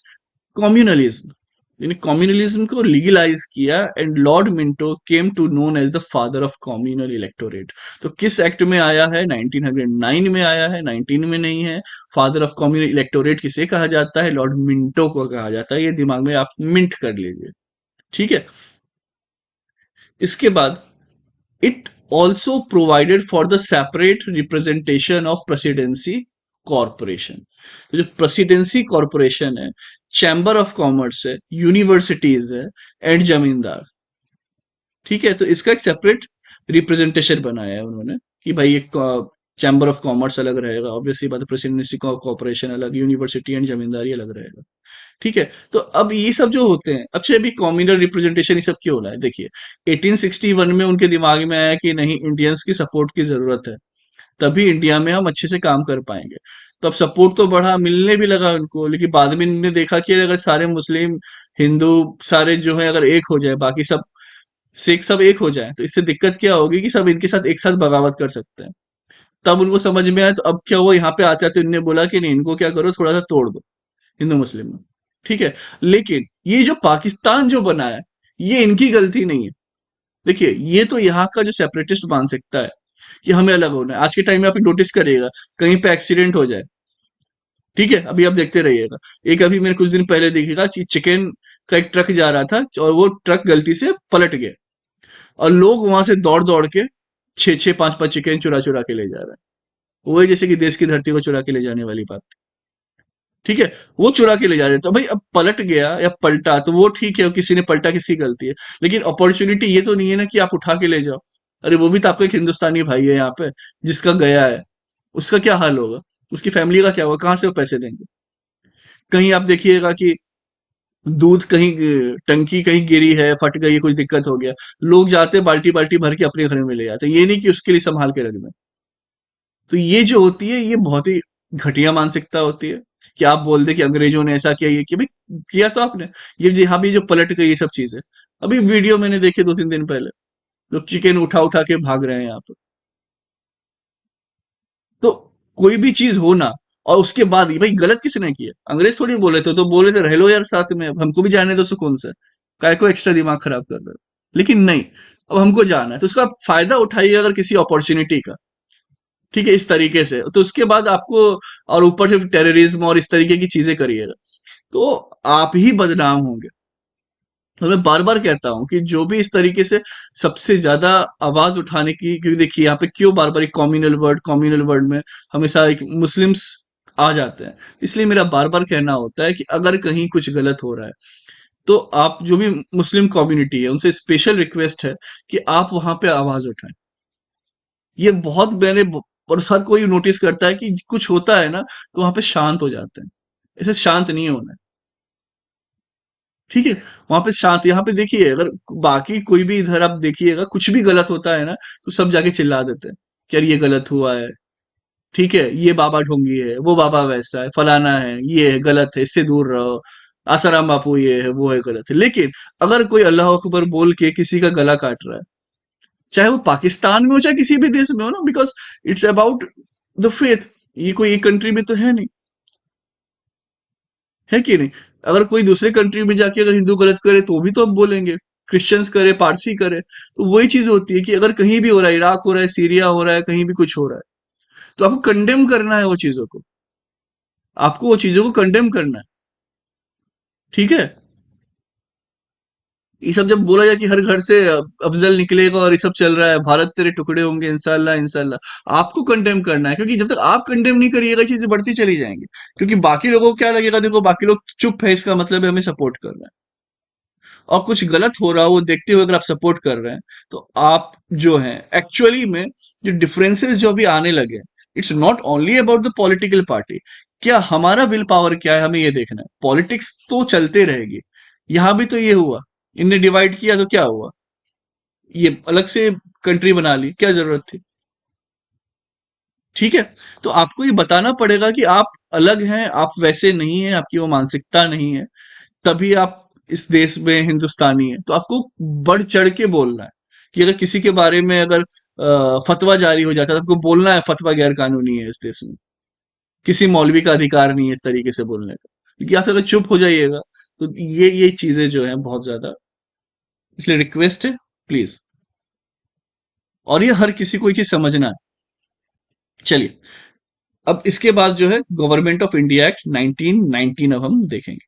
Speaker 1: कम्युनलिज्म, यानी कम्युनलिज्म को लीगलाइज किया, and lord Minto came to known as the father of communal electorate. तो किस एक्ट में आया है? 1909 में आया है, 19 में नहीं है। फादर ऑफ कम्युनल इलेक्टोरेट किसे कहा जाता है? लॉर्ड मिंटो को कहा जाता है। ये दिमाग में आप मिंट कर लीजिए, ठीक है। इसके बाद it also provided for the separate representation of presidency corporation. तो जो प्रेसिडेंसी कॉरपोरेशन है, चैम्बर ऑफ कॉमर्स है, यूनिवर्सिटीज है, एंड जमींदार, ठीक है, तो इसका एक सेपरेट रिप्रेजेंटेशन बनाया है उन्होंने कि भाई एक चैम्बर ऑफ कॉमर्स अलग रहेगा, ऑब्वियसली बात है, प्रेसिडेंसी कॉर्पोरेशन अलग, यूनिवर्सिटी एंड जमींदारी अलग रहेगा। ठीक है, तो अब ये सब जो होते हैं, अच्छा अभी कम्युनल रिप्रेजेंटेशन ये सब क्यों हो रहा है? देखिए 1861 में उनके दिमाग में आया कि नहीं, इंडियंस की सपोर्ट की जरूरत है, तभी इंडिया में हम अच्छे से काम कर पाएंगे। तो अब सपोर्ट तो बढ़ा, मिलने भी लगा उनको, लेकिन बाद में इन्होंने देखा कि अगर सारे मुस्लिम, हिंदू सारे जो है अगर एक हो जाए, बाकी सब सिख सब एक हो जाए, तो इससे दिक्कत क्या होगी कि सब इनके साथ एक साथ बगावत कर सकते हैं। तब उनको समझ में आया, तो अब क्या हुआ, यहाँ पे आते आते इन्होंने बोला कि नहीं, इनको क्या करो, थोड़ा सा तोड़ दो हिंदू मुस्लिम में। ठीक है, लेकिन ये जो पाकिस्तान जो बना है ये इनकी गलती नहीं है। देखिए ये तो यहाँ का जो सेपरेटिस्ट मानसिकता है कि हमें अलग होना है। आज के टाइम में आप नोटिस करिएगा, कहीं पे एक्सीडेंट हो जाए, ठीक है, अभी आप देखते रहिएगा, एक अभी मैंने कुछ दिन पहले देखा चिकन का एक ट्रक जा रहा था और वो ट्रक गलती से पलट गया, और लोग वहां से दौड़ दौड़ के छह छह पांच पांच चिकन चुरा चुरा के ले जा रहे हैं। वही जैसे कि देश की धरती को चुरा के ले जाने वाली बात, ठीक है, वो चुरा के ले जा रहे हैं। तो भाई अब पलट गया या पलटा तो वो ठीक है, किसी ने पलटा, किसी की गलती है, लेकिन अपॉर्चुनिटी ये तो नहीं है ना कि आप उठा के ले जाओ। अरे वो भी तो आपका एक हिंदुस्तानी भाई है यहाँ पे, जिसका गया है, उसका क्या हाल होगा, उसकी फैमिली का क्या होगा, कहाँ से वो पैसे देंगे? कहीं आप देखिएगा कि दूध कहीं टंकी कहीं गिरी है, फट गई है, कुछ दिक्कत हो गया, लोग जाते बाल्टी बाल्टी भर के अपने घर में ले जाते, ये नहीं कि उसके लिए संभाल के रख दें। तो ये जो होती है ये बहुत ही घटिया मानसिकता होती है कि आप बोल दे कि अंग्रेजों ने ऐसा किया, ये कि भाई किया तो आपने। ये यहाँ भी जो पलट गई ये सब चीजें, अभी वीडियो मैंने देखे 2-3 दिन पहले, लोग चिकन उठा उठा के भाग रहे हैं यहाँ पे। तो कोई भी चीज हो ना, और उसके बाद भाई गलत किसने किया? अंग्रेज थोड़ी बोले थे, तो बोले थे रह लो यार साथ में, अब हमको भी जाने दो सुकून से, काय को एक्स्ट्रा दिमाग खराब कर रहे हो? लेकिन नहीं, अब हमको जाना है तो उसका फायदा उठाइए अगर किसी अपॉर्चुनिटी का, ठीक है, इस तरीके से, तो उसके बाद आपको, और ऊपर से टेररिज्म और इस तरीके की चीजें करिएगा तो आप ही बदनाम होंगे। तो मैं बार बार कहता हूं कि जो भी इस तरीके से सबसे ज्यादा आवाज उठाने की, क्योंकि देखिए यहाँ पे क्यों बार बार कम्युनल वर्ड में हमेशा एक मुस्लिम्स आ जाते हैं। इसलिए मेरा बार बार कहना होता है कि अगर कहीं कुछ गलत हो रहा है तो आप जो भी मुस्लिम कम्युनिटी है उनसे स्पेशल रिक्वेस्ट है कि आप वहां पे आवाज उठाएं। ये बहुत मैंने और हर कोई नोटिस करता है कि कुछ होता है ना तो वहां पे शांत हो जाते हैं। ऐसे शांत नहीं होना है। ठीक है, वहां पे शांत, यहाँ पे देखिए अगर बाकी कोई भी इधर आप देखिएगा कुछ भी गलत होता है ना तो सब जाके चिल्ला देते हैं कि यार ये गलत हुआ है। ठीक है, ये बाबा ढोंगी है, वो बाबा वैसा है, फलाना है, ये है गलत है, इससे दूर रहो, आसाराम बापू ये है, वो है, गलत है। लेकिन अगर कोई अल्लाह अकबर बोल के किसी का गला काट रहा है, चाहे वो पाकिस्तान में हो चाहे किसी भी देश में हो ना, because it's about the faith. ये कोई एक कंट्री में तो है नहीं, है कि नहीं? अगर कोई दूसरे कंट्री में जाके अगर हिंदू गलत करे तो भी तो हम बोलेंगे, क्रिश्चियंस करे, पारसी करे। तो वही चीज होती है कि अगर कहीं भी हो रहा है, इराक हो रहा है, सीरिया हो रहा है, कहीं भी कुछ हो रहा है, तो आपको कंडेम करना है वो चीजों को, आपको वो चीजों को कंडेम करना है। ठीक है, ये सब जब बोला जाए कि हर घर से अफजल निकलेगा और ये सब चल रहा है, भारत तेरे टुकड़े होंगे इंशाल्लाह इंशाल्लाह, आपको कंडेम करना है, क्योंकि जब तक आप कंडेम नहीं करिएगा चीजें बढ़ती चली जाएंगी। क्योंकि बाकी लोगों को क्या लगेगा, देखो बाकी लोग चुप है इसका मतलब है हमें सपोर्ट कर रहा है। और कुछ गलत हो रहा हो वो देखते हुए अगर आप सपोर्ट कर रहे हैं तो आप जो है एक्चुअली में जो डिफरेंसेस जो अभी आने लगे, it's not only about the political party. क्या हमारा विल पावर क्या है, हमें ये देखना है। पॉलिटिक्स तो चलते रहेगी, यहां भी तो ये हुआ, इनने डिवाइड किया तो क्या हुआ, ये अलग से कंट्री बना ली, क्या जरूरत थी। ठीक है, तो आपको ये बताना पड़ेगा कि आप अलग हैं, आप वैसे नहीं हैं, आपकी वो मानसिकता नहीं है, तभी आप इस देश में हिंदुस्तानी है। तो आपको बढ़ चढ़ के बोलना है कि अगर किसी के बारे में अगर फतवा जारी हो जाता है तो आपको बोलना है फतवा गैर कानूनी है इस देश में, किसी मौलवी का अधिकार नहीं है इस तरीके से बोलने का। क्योंकि आप अगर चुप हो जाइएगा तो ये चीजें जो है बहुत ज्यादा, इसलिए रिक्वेस्ट है, प्लीज। और ये हर किसी को ये चीज समझना है। चलिए, अब इसके बाद जो है गवर्नमेंट ऑफ इंडिया एक्ट 1919 अब हम देखेंगे।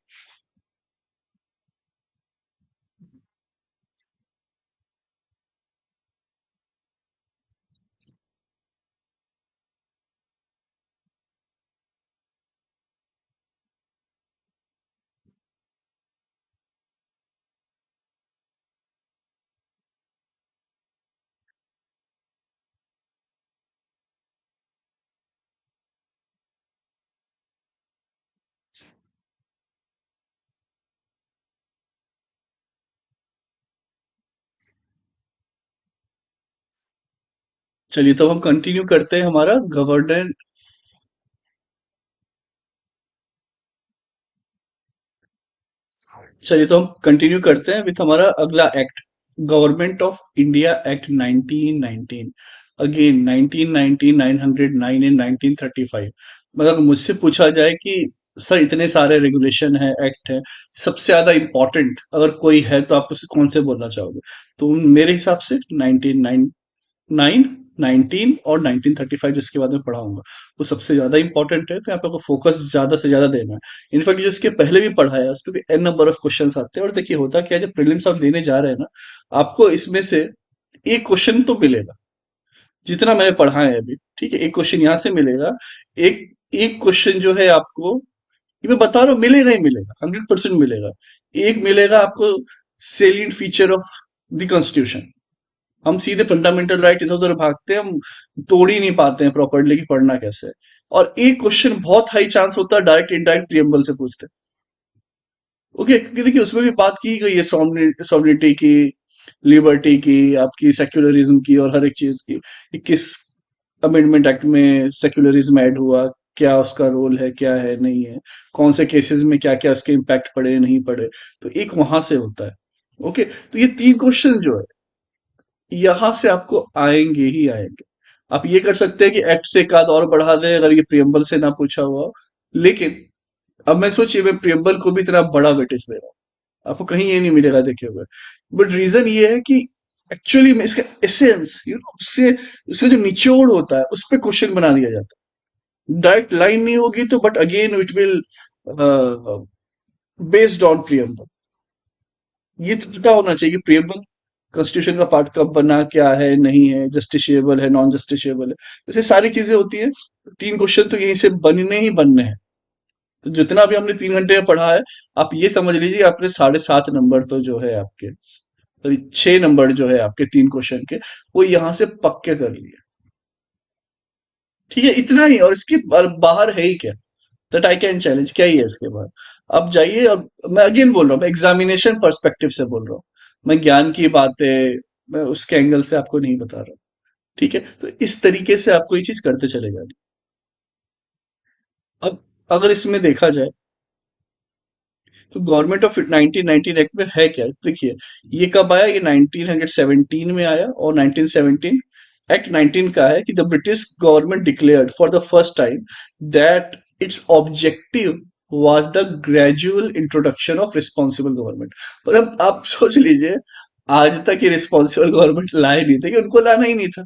Speaker 1: चलिए, तो हम कंटिन्यू करते हैं हमारा गवर्नर। चलिए, तो हम कंटिन्यू करते हैं विथ हमारा अगला act, government of India act 1919। Again 1919, 909 and 1935। मतलब मुझसे पूछा जाए कि सर इतने सारे रेगुलेशन है, एक्ट है, सबसे ज्यादा इंपॉर्टेंट अगर कोई है तो आप उसे कौन से बोलना चाहोगे? तो मेरे हिसाब से 1909, 19 और 1935 जिसके बाद में पढ़ाऊंगा वो सबसे ज्यादा इंपॉर्टेंट है, तो यहाँ पे आपको फोकस ज्यादा से ज्यादा देना है। इनफैक्ट जो इसके पहले भी पढ़ा है उस पर भी एन नंबर ऑफ क्वेश्चन आते हैं। और देखिए होता क्या है, जब प्रीलिम्स आप देने जा रहे हैं ना, आपको इसमें से एक क्वेश्चन तो मिलेगा, जितना मैंने पढ़ा है अभी। ठीक है, एक क्वेश्चन यहाँ से मिलेगा, एक एक क्वेश्चन जो है आपको, ये मैं बता रहा हूँ, मिलेगा ही मिलेगा, 100% मिलेगा। एक मिलेगा आपको salient feature of the constitution. हम सीधे फंडामेंटल राइट इधर उधर भागते हैं, हम तोड़ ही नहीं पाते हैं प्रॉपरली कि पढ़ना कैसे है। और एक क्वेश्चन बहुत हाई चांस होता है डायरेक्ट इनडायरेक्ट प्रियम्बल से पूछते हैं। ओके, क्योंकि देखिए उसमें भी बात की गई है सॉवरेनिटी की, लिबर्टी की, आपकी सेक्युलरिज्म की, और हर एक चीज की कि किस अमेंडमेंट एक्ट में सेक्युलरिज्म ऐड हुआ, क्या उसका रोल है, क्या है नहीं है, कौन से केसेस में क्या क्या उसके इम्पैक्ट पड़े नहीं पड़े। तो एक वहां से होता है। ओके, तो ये तीन क्वेश्चन जो है यहां से आपको आएंगे ही आएंगे। आप ये कर सकते हैं कि एक्ट से एक आध और बढ़ा दें अगर ये प्रियम्बल से ना पूछा हुआ हो। लेकिन अब मैं सोचिए, मैं प्रियम्बल को भी इतना बड़ा वेटेज दे रहा हूँ, आपको कहीं ये नहीं मिलेगा देखे हुए। बट रीजन ये है कि एक्चुअली में इसका एसेंस, उससे उससे जो निचोड़ होता है उस पर क्वेश्चन बना दिया जाता है। डायरेक्ट लाइन नहीं होगी तो, but again it will based on preamble. ये तो पता होना चाहिए प्रियम्बल। कॉन्स्टिट्यूशन का पार्ट कब बना, क्या है, नहीं है, जस्टिसेबल है, नॉन जस्टिसेबल है, जैसे सारी चीजें होती है। 3 क्वेश्चन तो यहीं से बनने ही बनने हैं। तो जितना भी हमने 3 घंटे में पढ़ा है, आप ये समझ लीजिए आपने 7.5 नंबर तो जो है आपके, सॉरी 6 नंबर जो है आपके 3 क्वेश्चन के, वो यहाँ से पक्के कर लिए। ठीक है, इतना ही, और इसके बाहर है ही क्या? दैट आई कैन चैलेंज, क्या ही है इसके बाद? आप जाइए। अब मैं अगेन बोल रहा हूँ, मैं एग्जामिनेशन पर्सपेक्टिव से बोल रहा हूँ, मैं ज्ञान की बातें मैं उसके एंगल से आपको नहीं बता रहा। ठीक है, तो इस तरीके से आपको ये चीज करते चले जाना। अब अगर इसमें देखा जाए, तो गवर्नमेंट ऑफ 1919 एक्ट में है क्या, देखिए। ये कब आया? ये 1917 में आया, और 1917 एक्ट 19 का है कि the British government declared for the first time that it's objective was the gradual introduction of responsible government. मतलब आप सोच लीजिए, आज तक ये रिस्पॉन्सिबल गवर्नमेंट लाए नहीं थे कि उनको लाना ही नहीं था।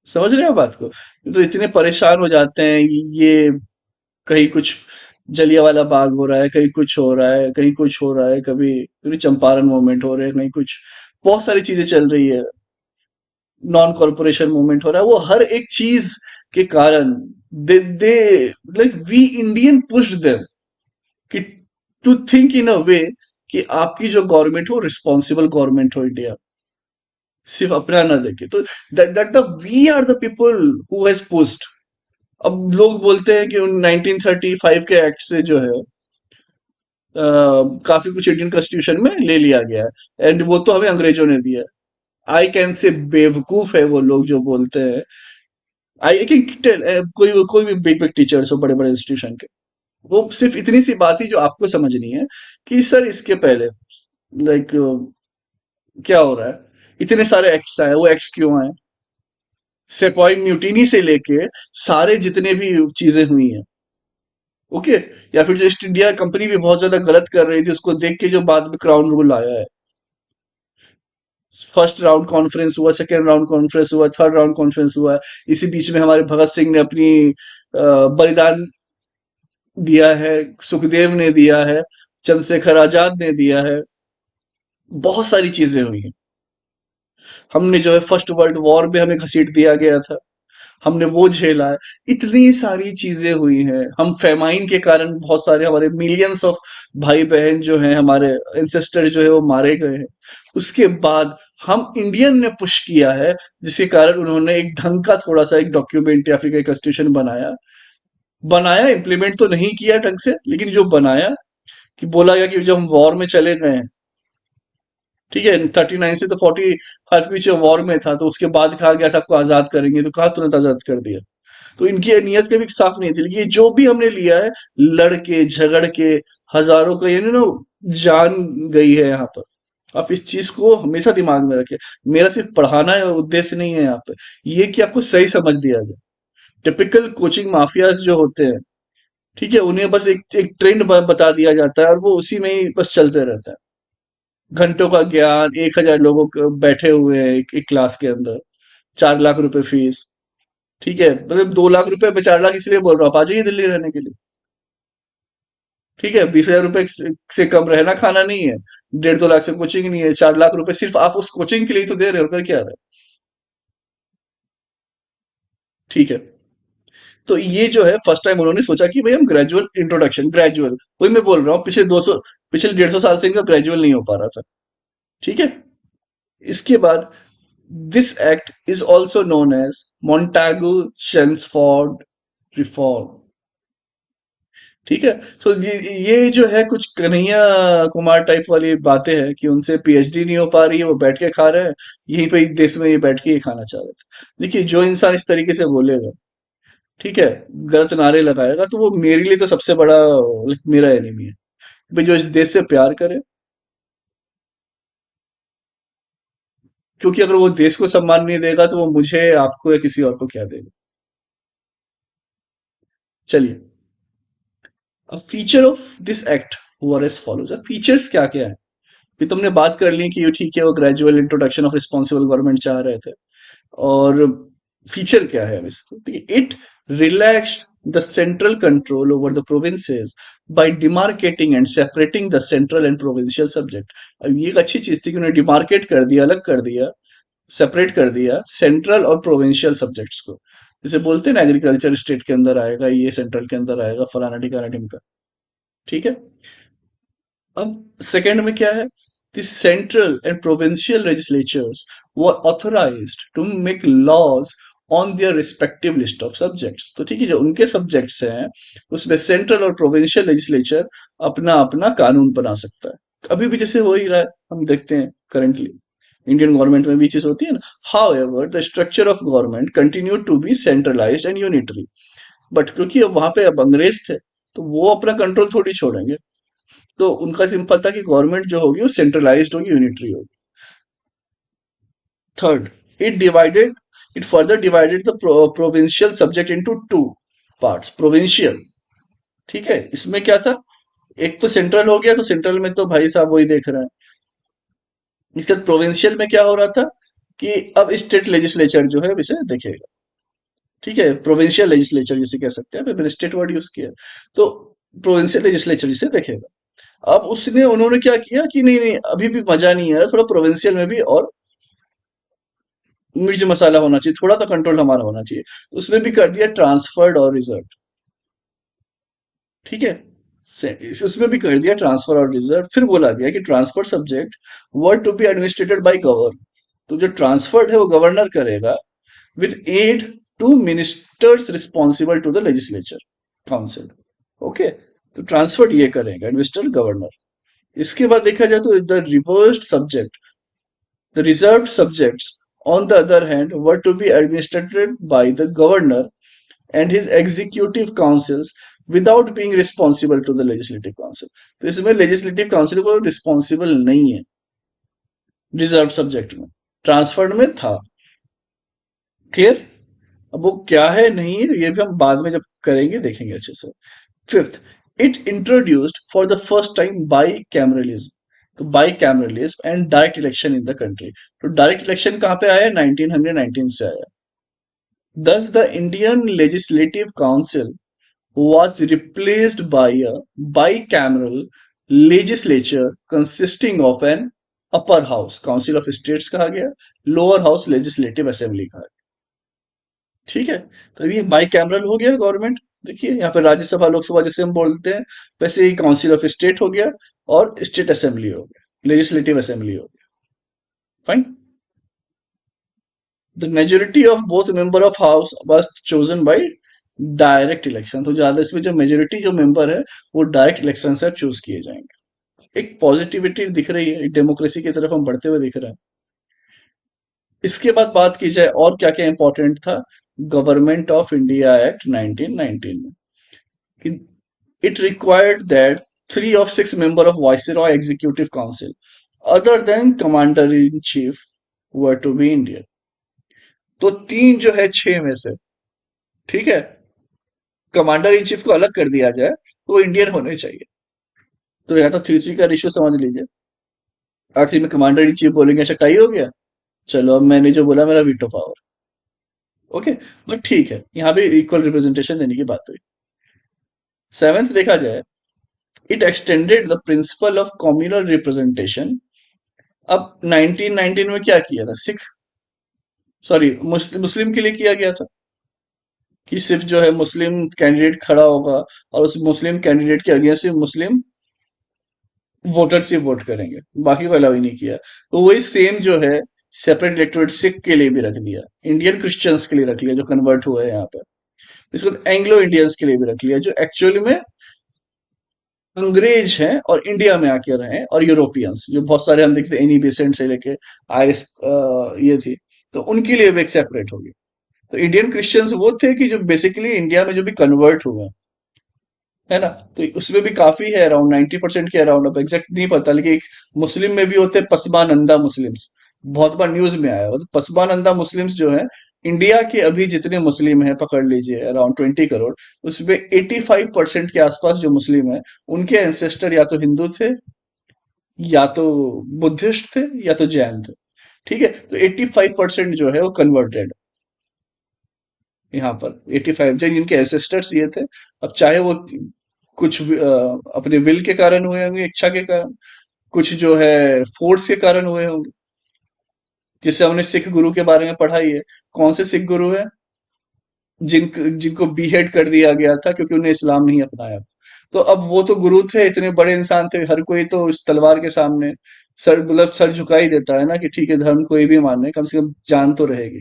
Speaker 1: समझ रहे हो बात को? तो इतने परेशान हो जाते हैं, ये कहीं कुछ जलियांवाला बाग हो रहा है, कहीं कुछ हो रहा है, कहीं कुछ हो रहा है, कभी कभी चंपारण मूवमेंट हो रहे हैं, कहीं कुछ, बहुत सारी चीजें चल रही है, नॉन कॉरपोरेशन मूवमेंट हो रहा है, वो हर एक चीज के कारण they like we Indian pushed them कि to think in a way कि आपकी जो गवर्नमेंट हो रिस्पॉन्सिबल गवर्नमेंट हो इंडिया, सिर्फ अपना ना देखे। तो that that the we are the people who has pushed. अब लोग बोलते हैं कि 1935 के एक्ट से जो है काफी कुछ इंडियन कॉन्स्टिट्यूशन में ले लिया गया है, एंड वो तो हमें अंग्रेजों ने दिया है। आई कैन से बेवकूफ है वो लोग जो बोलते हैं। आई कैन टेल, कोई कोई भी बिग बिग टीचर्स हो बड़े बड़े इंस्टीट्यूशन के, वो सिर्फ इतनी सी बात ही जो आपको समझनी है कि सर इसके पहले लाइक क्या हो रहा है, इतने सारे एक्ट्स आए, वो एक्ट्स क्यों आए, सेपॉय म्यूटिनी से लेके सारे जितने भी चीजें हुई हैं, ओके। या फिर जो ईस्ट इंडिया कंपनी भी बहुत ज्यादा गलत कर रही थी, उसको देख के जो बाद में क्राउन रूल आया है। फर्स्ट राउंड कॉन्फ्रेंस हुआ, सेकेंड राउंड कॉन्फ्रेंस हुआ, थर्ड राउंड कॉन्फ्रेंस हुआ है। इसी बीच में हमारे भगत सिंह ने अपनी बलिदान दिया है, सुखदेव ने दिया है, चंद्रशेखर आजाद ने दिया है, बहुत सारी चीजें हुई हैं। हमने जो है फर्स्ट वर्ल्ड वॉर में हमें घसीट दिया गया था, हमने वो झेला है। इतनी सारी चीजें हुई हैं, हम फेमाइन के कारण बहुत सारे हमारे मिलियंस ऑफ भाई बहन जो हैं, हमारे एंसेस्टर जो है वो मारे गए हैं। उसके बाद हम इंडियन ने पुश किया है, जिसके कारण उन्होंने एक ढंग का थोड़ा सा एक डॉक्यूमेंट या फिर एक कॉन्स्टिट्यूशन बनाया। बनाया, इम्प्लीमेंट तो नहीं किया ढंग से, लेकिन जो बनाया, कि बोला गया कि जब हम वॉर में चले गए हैं, ठीक है, 39 से तो 45 के बीच वॉर में था, तो उसके बाद कहा गया था आपको आजाद करेंगे, तो कहा तुरंत आजाद कर दिया। तो इनकी नीयत कभी साफ नहीं थी, लेकिन ये जो भी हमने लिया है, लड़के झगड़ के, हजारों का यानी ना जान गई है यहाँ पर। आप इस चीज को हमेशा दिमाग में रखें। मेरा सिर्फ पढ़ाना है उद्देश्य नहीं है यहाँ पे, ये कि आपको सही समझ दिया जाए। टिपिकल कोचिंग माफियाज जो होते हैं, ठीक है, उन्हें बस एक ट्रेंड बता दिया जाता है, और वो उसी में ही बस चलते रहता है। घंटों का ज्ञान, 1,000 लोगों को बैठे हुए हैं एक क्लास के अंदर, 4 लाख रुपए फीस, ठीक है, मतलब 2 लाख रुपए पे 4 लाख इसलिए बोल रहा हूँ, आप आ जाइए दिल्ली रहने के लिए। ठीक है, 20,000 रुपए से कम रहना खाना नहीं है, 1.5-2 लाख से कोचिंग नहीं है, 4 लाख रुपए सिर्फ आप उस कोचिंग के लिए तो दे रहे हो, कर क्या रहे हो? ठीक है, तो ये जो है फर्स्ट टाइम उन्होंने सोचा कि भाई हम ग्रेजुअल इंट्रोडक्शन, ग्रेजुअल, वही मैं बोल रहा हूँ, पिछले 150 साल से इनका ग्रेजुअल नहीं हो पा रहा था। ठीक है, इसके बाद this act is also known as Montagu Chelmsford reform. ठीक है, तो ये जो है कुछ कन्हैया कुमार टाइप वाली बातें हैं कि उनसे पीएचडी नहीं हो पा रही है, वो बैठ के खा रहे हैं, यहीं पे देश में ये बैठ के ये खाना चाह रहे थे। देखिए, जो इंसान इस तरीके से बोलेगा, ठीक है, गलत नारे लगाएगा, तो वो मेरे लिए तो सबसे बड़ा मेरा एनिमी है। भाई जो इस देश से प्यार करे, क्योंकि अगर वो देश को सम्मान नहीं देगा, तो वो मुझे, आपको या किसी और को क्या देगा? चलिए, अब feature of this act were as follows. अब फीचर्स क्या क्या है? फिर तुमने बात कर ली कि ये ठीक है, वो gradual introduction of responsible government चाह रहे थे, और फीचर क्या है अब इसको? It relaxed the central control over the provinces by demarcating and separating the central and provincial subject. अब ये एक अच्छी चीज थी कि उन्होंने डिमार्केट कर दिया, अलग कर दिया, सेपरेट कर दिया सेंट्रल और प्रोविंशियल सब्जेक्ट्स को। जैसे बोलते हैं ना, एग्रीकल्चर स्टेट के अंदर आएगा, ये सेंट्रल के अंदर आएगा, फलाना ढिकाना ढिमका। ठीक है। अब सेकंड में क्या है, the central and provincial legislatures were authorized to make laws on their respective list of subjects। तो ठीक है, जो उनके सब्जेक्ट्स हैं उसमें सेंट्रल और प्रोविंशियल लेजिस्लेचर अपना अपना कानून बना सकता है। अभी भी जैसे हो ही रहा है, हम देखते हैं करंटली इंडियन गवर्नमेंट में भी चीज होती है ना। However the structure of government continue to be centralised and unitary. But क्योंकि अब वहां पे अब अंग्रेज थे, तो वो अपना कंट्रोल थोड़ी छोड़ेंगे, तो उनका सिंपल था कि गवर्नमेंट जो होगी वो सेंट्रलाइज्ड होगी, यूनिटरी होगी। Third, it divided it further divided the provincial subject into two parts. Provincial, ठीक है, इसमें क्या था, एक तो सेंट्रल हो गया, तो सेंट्रल में तो भाई साहब वही देख रहे हैं। इसके बाद प्रोविंशियल में क्या हो रहा था कि अब स्टेट लेजिस्लेचर जो है इसे देखेगा। ठीक है, प्रोविंशियल लेजिस्लेचर जिसे कह सकते हैं, मैंने स्टेट वर्ड यूज किया, तो प्रोविंशियल लेजिस्लेचर जिसे देखेगा। अब उसने उन्होंने क्या किया कि नहीं नहीं, अभी भी मजा नहीं है, थोड़ा प्रोविंशियल में भी और मिर्च मसाला होना चाहिए, थोड़ा सा कंट्रोल हमारा होना चाहिए। उसमें भी कर दिया ट्रांसफर्ड और रिजर्व। ठीक है, उसमें भी कर दिया ट्रांसफर और रिजर्व। फिर बोला गया कि transfer subject were to be administrated by governor. तो जो ट्रांसफर्ड है वो गवर्नर करेगा with aid to ministers responsible to the legislature council. Okay, तो ट्रांसफर्ड ये करेगा एडमिनिस्टर गवर्नर। इसके बाद देखा जाए तो the reserved subject, the reserved subjects, on the other hand, were to be administered by the governor and his executive councils without being responsible to the legislative council। तो इसमें legislative council को responsible नहीं है reserve subject में, transferred में था। Clear. अब वो क्या है नहीं है ये भी हम बाद में जब करेंगे देखेंगे अच्छे से। Fifth, it introduced for the first time bicameralism. तो bicameralism and direct election in the country. तो डायरेक्ट इलेक्शन कहां पे आया, 1919 से आया। Thus, the Indian Legislative Council was replaced by a bicameral legislature consisting of an upper house, Council of States कहा गया, lower house Legislative Assembly कहा गया। ठीक है, तो ये बाई कैमरल हो गया गवर्नमेंट। देखिए यहाँ पे राज्यसभा लोकसभा जैसे हम बोलते हैं, वैसे ही काउंसिल ऑफ स्टेट हो गया और स्टेट असेंबली हो गया, लेजिस्लेटिव असेंबली हो गया। Fine. The majority of both member of house was chosen by direct election. तो ज्यादा इसमें जो मेजोरिटी जो मेंबर है वो डायरेक्ट इलेक्शन से चूज किए जाएंगे। एक पॉजिटिविटी दिख रही है, एक डेमोक्रेसी की तरफ हम बढ़ते हुए दिख रहे हैं। इसके बाद बात की जाए और क्या क्या इंपॉर्टेंट था गवर्नमेंट ऑफ इंडिया एक्ट 1919 में। It required that 3 of 6 member of Viceroy Executive Council other than Commander in Chief were to be Indian। तो 3 जो है 6 में से, ठीक है, कमांडर इन चीफ को अलग कर दिया जाए तो वो इंडियन होने चाहिए। तो या तो 3-3 का रेशियो समझ लीजिए। आखिर में कमांडर इन चीफ बोलेंगे अच्छा टाई हो गया, चलो अब मैंने जो बोला मेरा वीटो पावर। ओके, बट ठीक है, यहाँ पे इक्वल रिप्रेजेंटेशन देने की बात हुई। सेवेंथ देखा जाए, it extended the principle of communal representation. अब 1919 में क्या किया था, सिख सॉरी मुस्लिम के लिए किया गया था कि सिर्फ जो है मुस्लिम कैंडिडेट खड़ा होगा और उस मुस्लिम कैंडिडेट के अगेंस्ट सिर्फ मुस्लिम वोटर्स ही वोट करेंगे, बाकी को अलाउ ही नहीं किया। तो वही सेम जो है सेपरेट इलेक्टोरेट सिख के लिए भी रख दिया, इंडियन क्रिश्चियंस के लिए रख लिया जो कन्वर्ट हुए हैं यहाँ पे। इसको एंग्लो इंडियंस के लिए भी रख लिया जो एक्चुअली में अंग्रेज हैं और इंडिया में आके रहे हैं, और यूरोपियंस जो बहुत सारे हम देखते हैं, एनी बेसेंट से लेके आयरिस ये थी, तो उनके लिए भी एक सेपरेट हो गया। तो इंडियन क्रिश्चियंस वो थे कि जो बेसिकली इंडिया में जो भी कन्वर्ट हुए, है ना, तो उसमें भी काफी है, अराउंड 90% के अराउंड, अब एग्जैक्ट नहीं पता, लेकिन एक मुस्लिम में भी होते हैं पसमानंदा मुस्लिम्स, बहुत बार न्यूज में आया हो। तो पसमानंदा मुस्लिम्स जो है इंडिया के अभी जितने मुस्लिम हैं पकड़ लीजिए अराउंड 20 करोड़, उसमें 85% के आसपास जो मुस्लिम है उनके एंसेस्टर या तो हिंदू थे या तो बुद्धिस्ट थे या तो जैन थे। ठीक है, तो 85% जो है वो कन्वर्टेड। यहाँ पर 85 जो जिनके एंसेस्टर्स ये थे, अब चाहे वो कुछ अपने विल के कारण हुए होंगे, इच्छा के कारण, कुछ जो है फोर्स के कारण हुए होंगे। जैसे हमने सिख गुरु के बारे में पढ़ा ही है। कौन से सिख गुरु है? जिनको बीहेड कर दिया गया था क्योंकि उन्हें इस्लाम नहीं अपनाया था। तो अब वो तो गुरु थे, इतने बड़े इंसान थे, हर कोई तो इस तलवार के सामने सर, मतलब सर झुका ही देता है ना, कि ठीक है धर्म कोई भी माने, कम से कम जान तो रहेगी।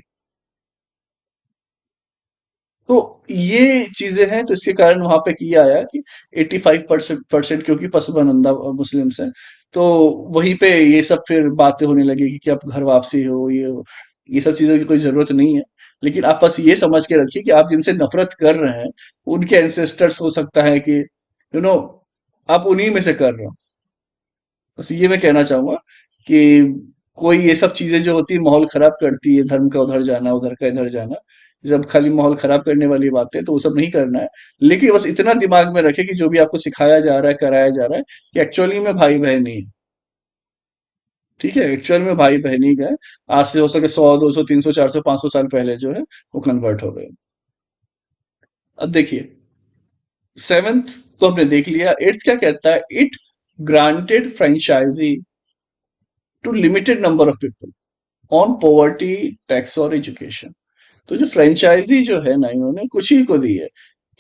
Speaker 1: तो ये चीजें हैं, तो इसके कारण वहां पे किया आया कि 85% क्योंकि पसमानंदा मुस्लिम्स हैं, तो वहीं पे ये सब फिर बातें होने लगेगी कि आप घर वापसी हो, ये हो। ये सब चीजों की कोई जरूरत नहीं है। लेकिन आप बस ये समझ के रखिए कि आप जिनसे नफरत कर रहे हैं, उनके एंसेस्टर्स हो सकता है कि आप उन्हीं में से कर रहे हो। बस ये मैं कहना चाहूंगा कि कोई ये सब चीजें जो होती है माहौल खराब करती है, धर्म का उधर जाना, उधर का इधर जाना, जब खाली माहौल खराब करने वाली बातें, तो वो सब नहीं करना है। लेकिन बस इतना दिमाग में रखे कि जो भी आपको सिखाया जा रहा है, कराया जा रहा है, कि एक्चुअली में भाई बहन ही है। ठीक है, एक्चुअल में भाई बहन ही गए। आज से हो सके 100 200 300 400 500 साल पहले जो है वो कन्वर्ट हो गए। अब देखिए, सेवेंथ तो हमने देख लिया। एट्थ क्या कहता है? It granted franchise to limited number of people on poverty, tax और एजुकेशन। तो जो फ्रेंचाइजी जो है ना, इन्होंने कुछ ही को दी है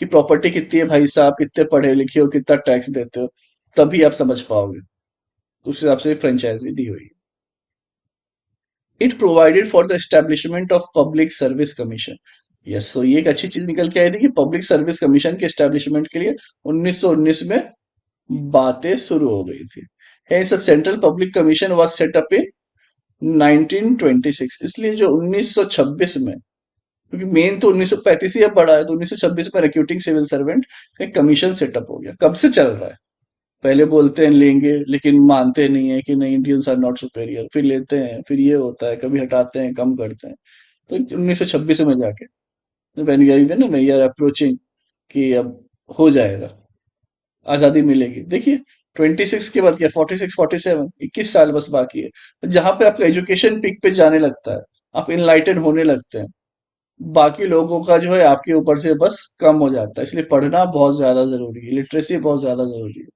Speaker 1: कि प्रॉपर्टी कितनी है भाई साहब, कितने पढ़े लिखे हो, कितना टैक्स देते हो, तभी आप समझ पाओगे। तो उस हिसाब से फ्रेंचाइजी दी हुई है। It provided for the establishment of public service commission. Yes, तो ये एक अच्छी चीज निकल के आई थी कि पब्लिक सर्विस कमीशन के एस्टेब्लिशमेंट के लिए 1919 में बातें शुरू हो गई थी। Hence, a central public commission was set up in 1926। इसलिए जो 1926 में, क्योंकि मेन तो 1935 ही अब बढ़ा है, तो 1926 में रिक्रूटिंग सिविल सर्वेंट एक कमीशन सेटअप हो गया। कब से चल रहा है? पहले बोलते हैं लेंगे, लेकिन मानते नहीं है कि नहीं, इंडियंस आर नॉट सुपेरियर, फिर लेते हैं, फिर ये होता है, कभी हटाते हैं, कम करते हैं। तो 1926 में जाके व्हेन वी आर अप्रोचिंग कि अब हो जाएगा, आजादी मिलेगी। देखिए 26 के बाद क्या, 46 47, 21 साल बस बाकी है, जहां पे आपका एजुकेशन पीक पे जाने लगता है, आप इनलाइटेड होने लगते हैं, बाकी लोगों का जो है आपके ऊपर से बस कम हो जाता है। इसलिए पढ़ना बहुत ज्यादा जरूरी है, लिटरेसी बहुत ज्यादा जरूरी है।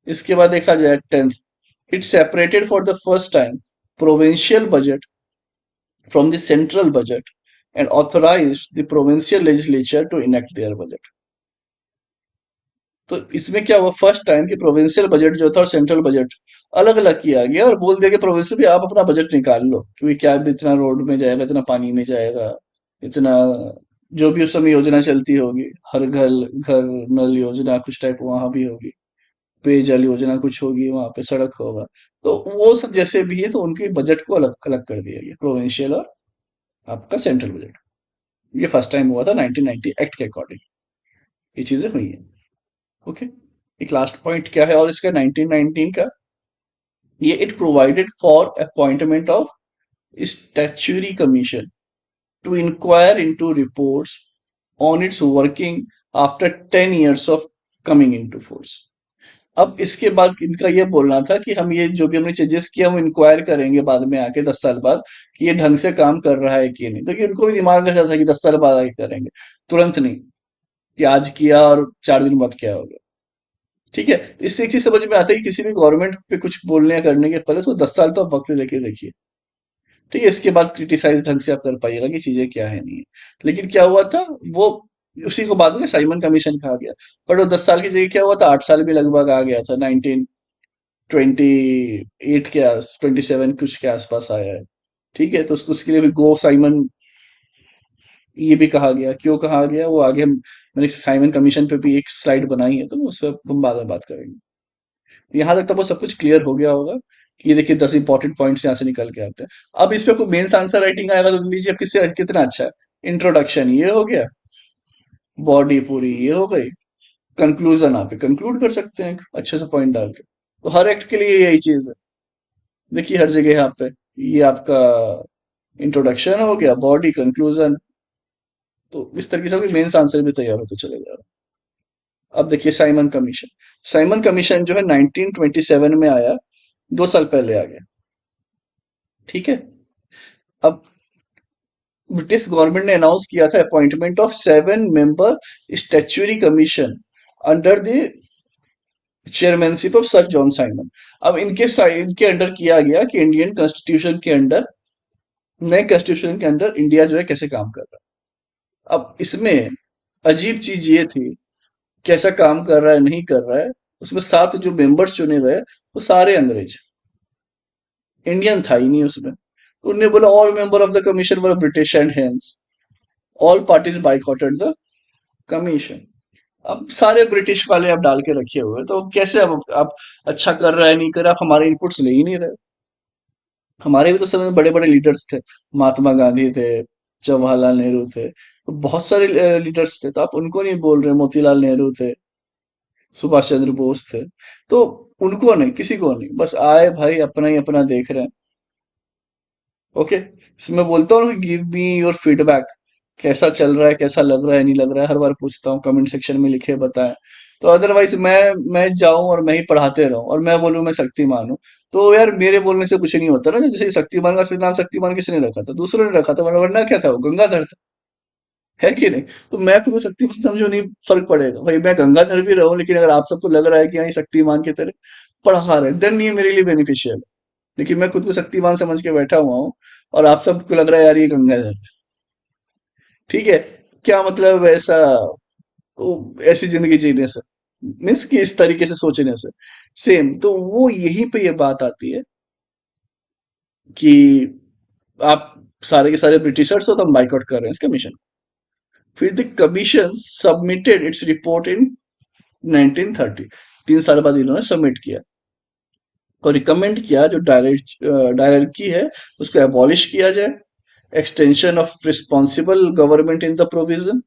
Speaker 1: इसके बाद देखा जाए tenth, it separated for the first time provincial budget from the central budget and authorise the provincial legislature to enact their budget. तो इसमें क्या हुआ, फर्स्ट टाइम कि प्रोविंशियल बजट जो था और सेंट्रल बजट अलग अलग किया गया, और बोल दिया कि प्रोविंशियल भी आप अपना बजट निकाल लो, क्योंकि क्या भी इतना रोड में जाएगा, इतना पानी में जाएगा, इतना जो भी उस समय योजना चलती होगी, हर घर घर नल योजना कुछ टाइप वहां भी होगी, पेयजल योजना कुछ होगी, वहां पे सड़क होगा। तो वो सब जैसे भी है, तो उनके बजट को अलग अलग कर दिया गया, प्रोविंशियल और आपका सेंट्रल बजट। ये फर्स्ट टाइम हुआ था 1990 एक्ट के अकॉर्डिंग, ये चीजें हुई हैं। ओके, एक लास्ट पॉइंट क्या है और इसका 1919 का, ये it provided for appointment of statutory commission to inquire into reports on its working after 10 years of coming into force. अब इसके बाद इनका ये बोलना था कि हम ये जो भी हमने चेंजेस किया, हम इंक्वायर करेंगे बाद में आके 10 साल बाद कि ये ढंग से काम कर रहा है कि नहीं। तो कि उनको भी दिमाग रहता था कि 10 साल बाद आके करेंगे, तुरंत नहीं कि आज किया और 4 दिन बाद क्या होगा। ठीक है, तो इससे एक चीज समझ में आता है कि किसी भी गवर्नमेंट पे कुछ बोलने या करने के पहले उसको 10 साल तो आप वक्त लेके देखिए। ठीक है, इसके बाद क्रिटिसाइज ढंग से आप कर पाइएगा कि चीजें क्या है नहीं है। लेकिन क्या हुआ था वो, उसी को बाद में साइमन कमीशन कहा गया। पर वो 10 साल की जगह क्या हुआ था, 8 साल भी लगभग आ गया था। 1928 के आस 27 कुछ के आसपास आया है। ठीक है, तो उसके लिए भी गो साइमन ये भी कहा गया। क्यों कहा गया वो आगे हम, मैंने साइमन कमीशन पे भी एक स्लाइड बनाई है, तो उस पर हम बाद में बात करेंगे। यहाँ तक तो वो सब कुछ क्लियर हो गया होगा कि ये देखिए 10 इंपॉर्टेंट पॉइंट्स यहाँ से निकल के आते हैं। अब इस पे कोई मेंस आंसर राइटिंग आएगा तो लीजिए, अब किससे कितना अच्छा है। इंट्रोडक्शन ये हो गया, बॉडी पूरी ये हो गई, कंक्लूजन आप कंक्लूड कर सकते हैं अच्छे से पॉइंट डाल के। तो हर एक्ट के लिए यही चीज है। देखिए हर जगह यहाँ पे ये आपका इंट्रोडक्शन हो गया, बॉडी, कंक्लूजन, तो इस तरीके से मेंस आंसर भी तैयार होते चले जा रहा है। अब देखिए साइमन कमीशन। साइमन कमीशन जो है 1927 में आया, 2 साल पहले आ गया। ठीक है, अब ब्रिटिश गवर्नमेंट ने अनाउंस किया था appointment of 7 member statutory commission under the chairmanship of sir John Simon. अब इनके अंडर किया गया कि इंडियन कॉन्स्टिट्यूशन के अंडर, नए कॉन्स्टिट्यूशन के अंडर इंडिया जो है कैसे काम कर रहा है। अब इसमें अजीब चीज ये थी, कैसा काम कर रहा है नहीं कर रहा है, उसमें 7 जो मेंबर्स चुने गए वो सारे अंग्रेज, इंडियन था ही नहीं उसमें। तो उन्होंने बोला all member of the commission were British and hence all parties boycotted the commission. अब सारे ब्रिटिश वाले आप डाल के रखे हुए हैं, तो कैसे अब आप अच्छा कर रहा है नहीं कर रहा, आप हमारे इनपुट्स ले ही नहीं रहे। हमारे भी तो समय में बड़े बड़े लीडर्स थे, महात्मा गांधी थे, जवाहरलाल नेहरू थे, तो बहुत सारे लीडर्स थे, तो आप उनको नहीं बोल रहे। मोतीलाल नेहरू थे, सुभाष चंद्र बोस थे, तो उनको नहीं, किसी को नहीं, बस आए भाई अपना ही अपना देख रहे हैं। ओके, इसमें बोलता हूँ गिव मी योर फीडबैक, कैसा चल रहा है, कैसा लग रहा है नहीं लग रहा है, हर बार पूछता हूँ, कमेंट सेक्शन में लिखे बताएं। तो अदरवाइज मैं जाऊं और मैं ही पढ़ाते रहूं और मैं बोलूं मैं शक्तिमान हूँ, तो यार मेरे बोलने से कुछ नहीं होता ना। जैसे शक्तिमान का असली नाम शक्तिमान किसने रखा था? दूसरों ने रखा था, वरना क्या था, वो गंगाधर था, है कि नहीं? तो मैं तुम्हें शक्तिमान समझो नहीं, फर्क पड़ेगा भाई, मैं गंगाधर भी रहूं, लेकिन अगर आप सबको लग रहा है कि हाँ ये शक्तिमान की तरह पढ़ा रहे, देन ये मेरे लिए बेनिफिशियल है। लेकिन मैं खुद को शक्तिमान समझ के बैठा हुआ हूँ और आप सबको लग रहा है यार ये गंगाधर है। ठीक है, क्या मतलब ऐसा, ऐसी जिंदगी जीने से, मीन्स कि इस तरीके से सोचने से सेम, तो वो यहीं पे ये बात आती है कि आप सारे के सारे ब्रिटिशर्स हो तो हम बाइकआउट कर रहे हैं इस कमीशन। फिर the commission submitted its report इन 1930, 3 साल बाद इन्होंने सबमिट किया और रिकमेंड किया जो डायरेक्टरी है उसको एबॉलिश किया जाए, extension of responsible government in the provision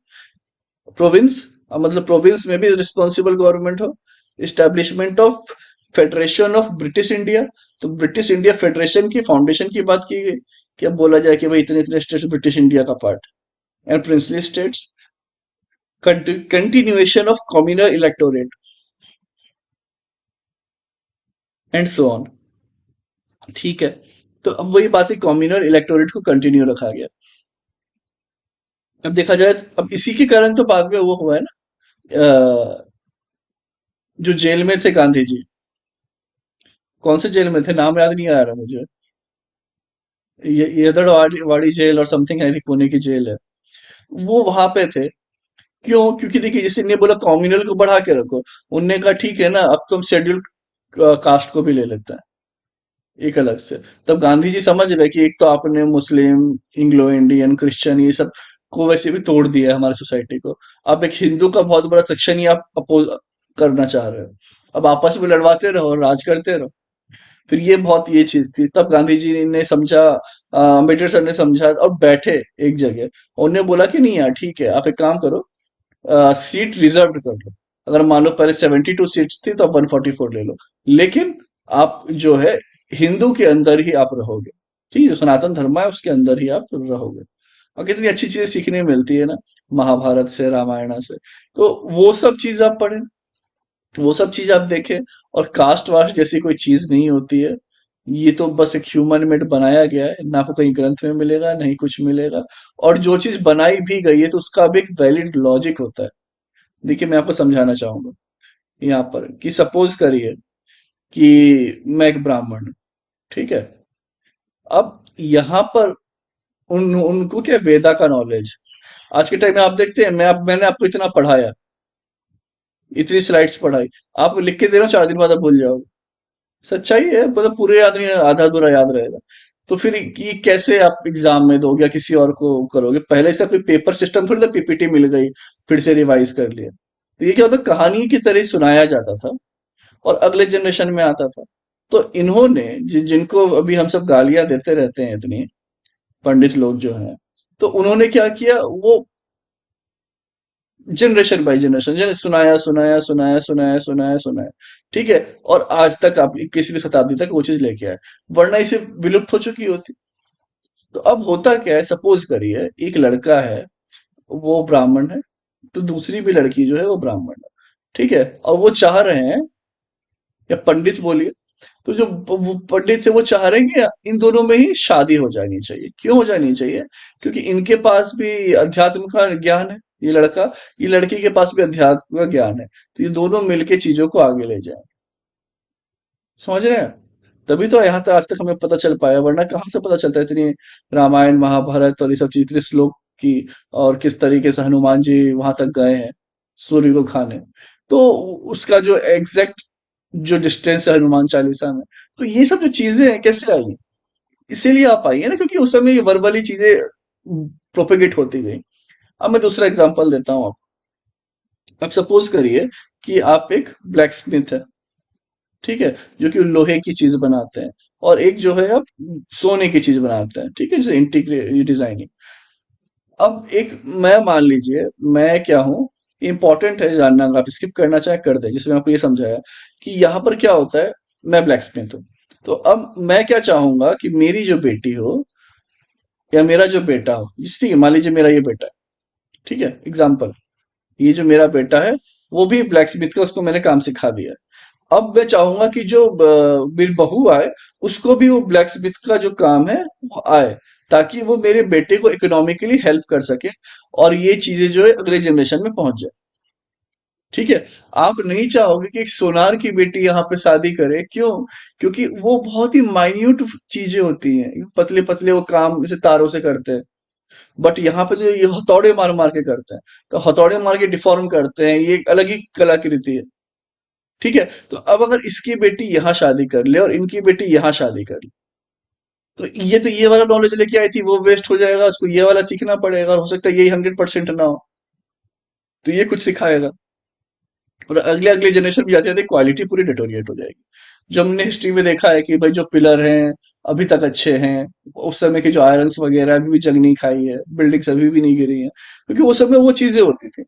Speaker 1: province, मतलब प्रोविंस में भी रिस्पॉन्सिबल गवर्नमेंट हो, establishment of federation of British India, तो ब्रिटिश इंडिया फेडरेशन की फाउंडेशन की बात की गई कि अब बोला जाए कि भाई इतने इतने स्टेट्स ब्रिटिश इंडिया का part, and princely states, continuation of communal electorate and so on. ठीक है, तो अब वही बात है, कम्युनल इलेक्टोरेट को कंटिन्यू रखा गया। अब देखा जाए, अब इसी के कारण तो बाद में वो हुआ है ना, जो जेल में थे गांधी जी, कौन से जेल में थे नाम याद नहीं आ रहा मुझे, ये वाड़ी वाड़ी जेल और समथिंग है, पुणे की जेल है, वो वहां पे थे। क्यों? क्योंकि देखिए, जैसे इन्हें बोला कम्युनल को बढ़ा के रखो, उनने कहा ठीक है ना, अब तुम शेड्यूल कास्ट को भी ले लेते हैं एक अलग से। तब गांधी जी समझ गए कि एक तो आपने मुस्लिम, इंग्लो इंडियन, क्रिश्चियन, ये सब को वैसे भी तोड़ दिया है हमारी सोसाइटी को, अब एक हिंदू का बहुत बड़ा सेक्शन ही आप अपोज करना चाह रहे हो, अब आपस में लड़वाते रहो, राज करते रहो। फिर ये बहुत ये चीज थी, तब गांधी जी ने समझा, अम्बेडकर सर ने समझा और बैठे एक जगह, उन्होंने बोला कि नहीं यार ठीक है, आप एक काम करो, सीट रिजर्व कर लो, अगर मान लो पहले 72 सीट्स थी तो आप 144 ले लो, लेकिन आप जो है हिंदू के अंदर ही आप रहोगे, ठीक है, सनातन धर्म है उसके अंदर ही आप रहोगे। और कितनी अच्छी चीजें सीखने मिलती है ना, महाभारत से, रामायण से। तो वो सब चीज आप पढ़ें, वो सब चीज आप देखें, और कास्ट वास्ट जैसी कोई चीज नहीं होती है, ये तो बस एक ह्यूमन मेड बनाया गया है, ना आपको कहीं ग्रंथ में मिलेगा नहीं कुछ मिलेगा। और जो चीज बनाई भी गई है तो उसका भी एक वैलिड लॉजिक होता है। देखिए मैं आपको समझाना चाहूंगा यहाँ पर, कि सपोज करिए कि मैं एक ब्राह्मण हूं, ठीक है, अब यहाँ पर उनको क्या वेदा का नॉलेज, आज के टाइम में आप देखते हैं, मैंने आपको इतना पढ़ाया, इतनी स्लाइड्स पढ़ाई, आप लिख के दे रहे हो, 4 दिन बाद आप भूल जाओगे। सच्चाई है, मतलब पूरे याद नहीं, आधा अधूरा याद रहेगा। तो फिर ये कैसे आप एग्जाम में दोगे या किसी और को करोगे? पहले से कोई पेपर सिस्टम थोड़ी था, पीपीटी मिल गई फिर से रिवाइज कर लिया। तो ये क्या होता, कहानी की तरह सुनाया जाता था और अगले जनरेशन में आता था। तो इन्होंने जिनको अभी हम सब गालियां देते रहते हैं इतनी, पंडित लोग जो हैं, तो उन्होंने क्या किया, वो जनरेशन बाय जनरेशन सुनाया सुनाया सुनाया सुनाया सुनाया सुनाया, ठीक है, और आज तक आप 21वीं शताब्दी तक वो चीज लेके आए, वरना इसे विलुप्त हो चुकी होती। तो अब होता क्या है, सपोज करिए एक लड़का है, वो ब्राह्मण है, तो दूसरी भी लड़की जो है वो ब्राह्मण है, ठीक है, और वो चाह रहे हैं, या पंडित बोलिए, तो जो वो पंडित थे वो चाह रहे हैं कि इन दोनों में ही शादी हो जानी चाहिए। क्यों हो जानी चाहिए? क्योंकि इनके पास भी अध्यात्म का ज्ञान है, ये लड़का, ये लड़की के पास भी अध्यात्म का ज्ञान है, तो ये दोनों मिलके चीजों को आगे ले जाए। समझ रहे हैं? तभी तो यहाँ तक आज तक हमें पता चल पाया, वरना कहाँ से पता चलता है इतनी रामायण महाभारत और ये सब चीज, इतने श्लोक की, और किस तरीके से हनुमान जी वहां तक गए हैं सूर्य को खाने। तो उसका जो एग्जैक्ट जो डिस्टेंस है हनुमान चालीसा में, तो ये सब जो चीजें हैं कैसे आई? इसीलिए आप आई है ना, क्योंकि उस समय ये वर्बली चीजें प्रोपेगेट होती गई। अब मैं दूसरा एग्जांपल देता हूँ आपको। अब सपोज करिए कि आप एक ब्लैक स्मिथ है, ठीक है, जो कि लोहे की चीज बनाते हैं, और एक जो है आप सोने की चीज बनाते हैं, ठीक है, जैसे इंटीग्रेट डिजाइनिंग। अब एक, मैं मान लीजिए, मैं क्या हूँ, इंपॉर्टेंट है जानना, अगर आप स्किप करना चाहे कर दे, जिसमें आपको ये समझाया कि यहाँ पर क्या होता है। मैं ब्लैक स्मिथ हूँ, तो अब मैं क्या चाहूंगा कि मेरी जो बेटी हो या मेरा जो बेटा हो, ठीक है, मान लीजिए मेरा ये बेटा है, ठीक है, एग्जाम्पल, ये जो मेरा बेटा है वो भी ब्लैक स्मिथ का, उसको मैंने काम सिखा दिया। अब मैं चाहूंगा कि जो मेरी बहू आए, उसको भी वो ब्लैक स्मिथ का जो काम है वो आए, ताकि वो मेरे बेटे को इकोनॉमिकली हेल्प कर सके, और ये चीजें जो है अगले जनरेशन में पहुंच जाए। ठीक है। आप नहीं चाहोगे कि एक सोनार की बेटी यहाँ पे शादी करे, क्यों? क्योंकि वो बहुत ही माइन्यूट चीजें होती हैं, पतले पतले वो काम जैसे तारों से करते हैं। बट यहाँ पे जो ये हथौड़े मार मार के करते हैं, तो हथौड़े मार के डिफॉर्म करते हैं, ये एक अलग ही कलाकृति है। ठीक है। तो अब अगर इसकी बेटी यहाँ शादी कर ले और इनकी बेटी यहाँ शादी कर ले, तो ये वाला नॉलेज लेके आई थी वो वेस्ट हो जाएगा, उसको ये वाला सीखना पड़ेगा, और हो सकता है यही 100% ना हो, तो ये कुछ सिखाएगा, और अगले अगले जनरेशन भी जाते जाते क्वालिटी पूरी डिटोरिएट हो जाएगी। जो हमने हिस्ट्री में देखा है कि भाई जो पिलर हैं अभी तक अच्छे हैं, उस समय के जो आयरन्स वगैरह अभी भी जंग नहीं खाई है, बिल्डिंग्स अभी भी नहीं गिरी हैं, क्योंकि उस समय वो चीजें होती थी।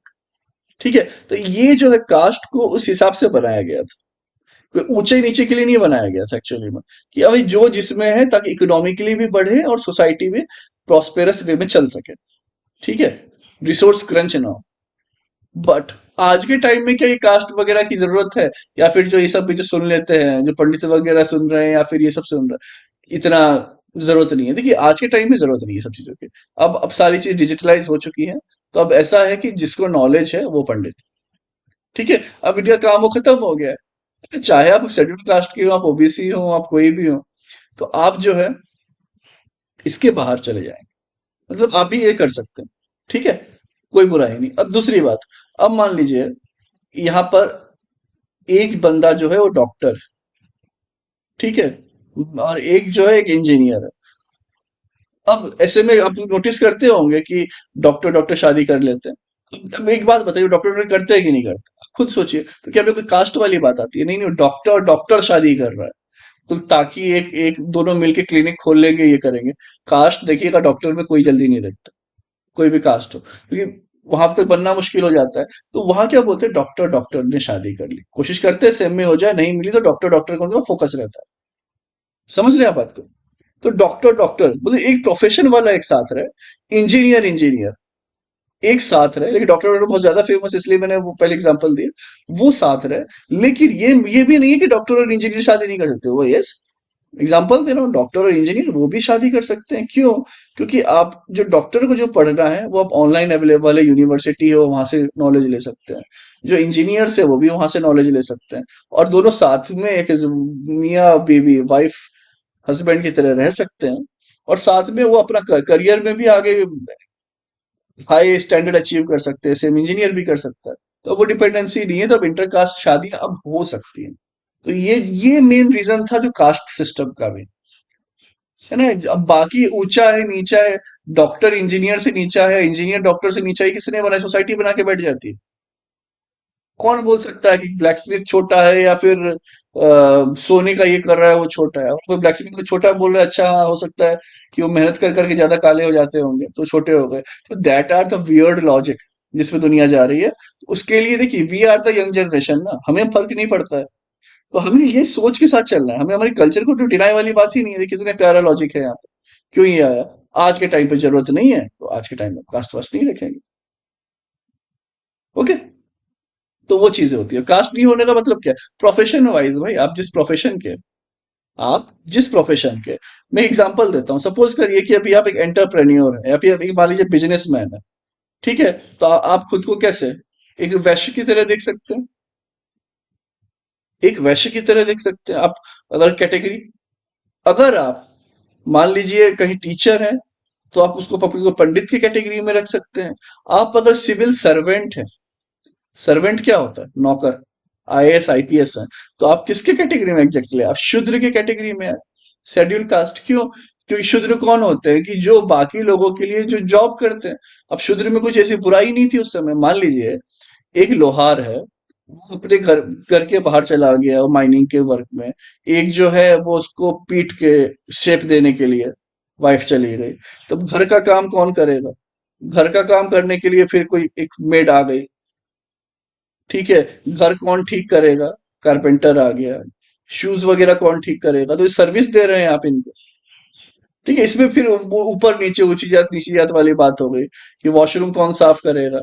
Speaker 1: ठीक है। तो ये जो है कास्ट को उस हिसाब से बनाया गया था, कोई ऊंचे नीचे के लिए नहीं बनाया गया था एक्चुअली में, कि अभी जो जिसमें है ताकि इकोनॉमिकली भी बढ़े और सोसाइटी में प्रॉस्पेरस वे में चल सके। ठीक है। रिसोर्स क्रंच ना हो। बट आज के टाइम में क्या ये कास्ट वगैरह की जरूरत है? या फिर जो ये सब भी जो सुन लेते हैं, जो पंडित वगैरह सुन रहे हैं या फिर ये सब सुन रहे हैं, इतना जरूरत नहीं है। देखिए आज के टाइम में जरूरत नहीं है सब चीजों की। अब सारी चीज डिजिटलाइज हो चुकी है, तो अब ऐसा है कि जिसको नॉलेज है वो पंडित। ठीक है। अब इनका काम वो खत्म हो गया है, चाहे आप शेड्यूल्ड कास्ट के हो, आप ओबीसी हो, आप कोई भी हो, तो आप जो है इसके बाहर चले जाएंगे, मतलब आप भी ये कर सकते हैं। ठीक है। कोई बुराई नहीं। अब दूसरी बात, अब मान लीजिए यहाँ पर एक बंदा जो है वो डॉक्टर, ठीक है, और एक जो है एक इंजीनियर है। अब ऐसे में आप नोटिस करते होंगे कि डॉक्टर डॉक्टर शादी कर लेते हैं। अब एक बात बताइए, डॉक्टर डॉक्टर करते हैं कि नहीं करते? आप खुद सोचिए। तो क्या कोई कास्ट वाली बात आती है? नहीं नहीं, डॉक्टर डॉक्टर शादी कर रहा है, तो ताकि एक एक दोनों मिलके क्लिनिक खोल लेंगे, ये करेंगे। कास्ट देखिएगा डॉक्टर में कोई जल्दी नहीं देखता, कोई भी कास्ट हो, क्योंकि वहां तक बनना मुश्किल हो जाता है। तो वहां क्या बोलते हैं, डॉक्टर डॉक्टर ने शादी कर ली, कोशिश करते हैं सेम में हो जाए, नहीं मिली तो डॉक्टर डॉक्टर का फोकस रहता है। समझ रहे हैं आप बात को? तो डॉक्टर डॉक्टर बोले एक प्रोफेशन वाला एक साथ रहे, इंजीनियर इंजीनियर एक साथ रहे, लेकिन डॉक्टर डॉक्टर बहुत ज्यादा फेमस इसलिए मैंने वो पहले एग्जांपल दिया, वो साथ रहे। लेकिन ये भी नहीं है कि डॉक्टर और इंजीनियर शादी नहीं कर सकते, वो यस, एग्जाम्पल दे रहा हूँ, डॉक्टर और इंजीनियर वो भी शादी कर सकते हैं। क्यों? क्योंकि आप जो डॉक्टर को जो पढ़ना है वो आप ऑनलाइन अवेलेबल है, यूनिवर्सिटी हो, वहां से नॉलेज ले सकते हैं। जो इंजीनियर्स है वो भी वहां से नॉलेज ले सकते हैं, और दोनों साथ में एक मियाँ बीवी वाइफ हस्बैंड की तरह रह सकते हैं, और साथ में वो अपना करियर में भी आगे हाई स्टैंडर्ड अचीव कर सकते हैं, सेम इंजीनियर भी कर सकता है। तो वो डिपेंडेंसी नहीं है, तो अब इंटरकास्ट शादियां अब हो सकती हैं। तो ये मेन रीजन था जो कास्ट सिस्टम का भी है ना। अब बाकी ऊंचा है नीचा है, डॉक्टर इंजीनियर से नीचा है, इंजीनियर डॉक्टर से नीचा है, किसने बनाई? सोसाइटी बना के बैठ जाती है। कौन बोल सकता है कि ब्लैक स्मिथ छोटा है या फिर सोने का ये कर रहा है वो छोटा है? कोई ब्लैक स्मिथ को छोटा बोल रहा है, अच्छा हाँ, हो सकता है कि वो मेहनत कर करके ज्यादा काले हो जाते होंगे तो छोटे हो गए। तो that are the weird logic जिसमें दुनिया जा रही है। उसके लिए देखिए, we are the young generation ना, हमें फर्क नहीं पड़ता है। तो हमें ये सोच के साथ चलना है, हमें हमारे कल्चर को तो डिनाई वाली बात ही नहीं है। देखिए कितने प्यारा लॉजिक है यहाँ पे। क्यों ये आया? आज के टाइम पे जरूरत नहीं है, तो आज के टाइम में कास्ट वास्ट नहीं रखेंगे। ओके। तो वो चीजें होती है। कास्ट नहीं होने का मतलब क्या है? प्रोफेशन वाइज भाई, आप जिस प्रोफेशन के, आप जिस प्रोफेशन के, मैं एग्जांपल देता हूँ, सपोज करिए कि अभी आप एक एंटरप्रेन्योर है या फिर अभी मान लीजिए बिजनेसमैन है, ठीक है? तो आप खुद को कैसे एक वैश्य की तरह देख सकते हैं, एक वैश्य की तरह देख सकते हैं आप। अगर कैटेगरी, अगर आप मान लीजिए कहीं टीचर है, तो आप उसको अपने को पंडित की कैटेगरी में रख सकते हैं। आप अगर सिविल सर्वेंट है, सर्वेंट क्या होता है, नौकर, आईएएस आईपीएस है, तो आप किसके कैटेगरी में एग्जैक्टली, आप शूद्र के कैटेगरी में है, शेड्यूल कास्ट। क्यों? क्योंकि शूद्र कौन होते हैं कि जो बाकी लोगों के लिए जो जॉब करते हैं। अब शूद्र में कुछ ऐसी बुराई नहीं थी उस समय। मान लीजिए एक लोहार है, वो अपने घर घर के बाहर चला गया माइनिंग के वर्क में, एक जो है वो उसको पीट के शेप देने के लिए वाइफ चली गई, तो घर का काम कौन करेगा? घर का काम करने के लिए फिर कोई एक मेड आ गई, ठीक है? घर कौन ठीक करेगा? कारपेंटर आ गया। शूज वगैरह कौन ठीक करेगा? तो सर्विस दे रहे हैं आप इनको, ठीक है? इसमें फिर वो ऊपर नीचे, ऊंची जात नीची जात वाली बात हो गई कि वॉशरूम कौन साफ करेगा।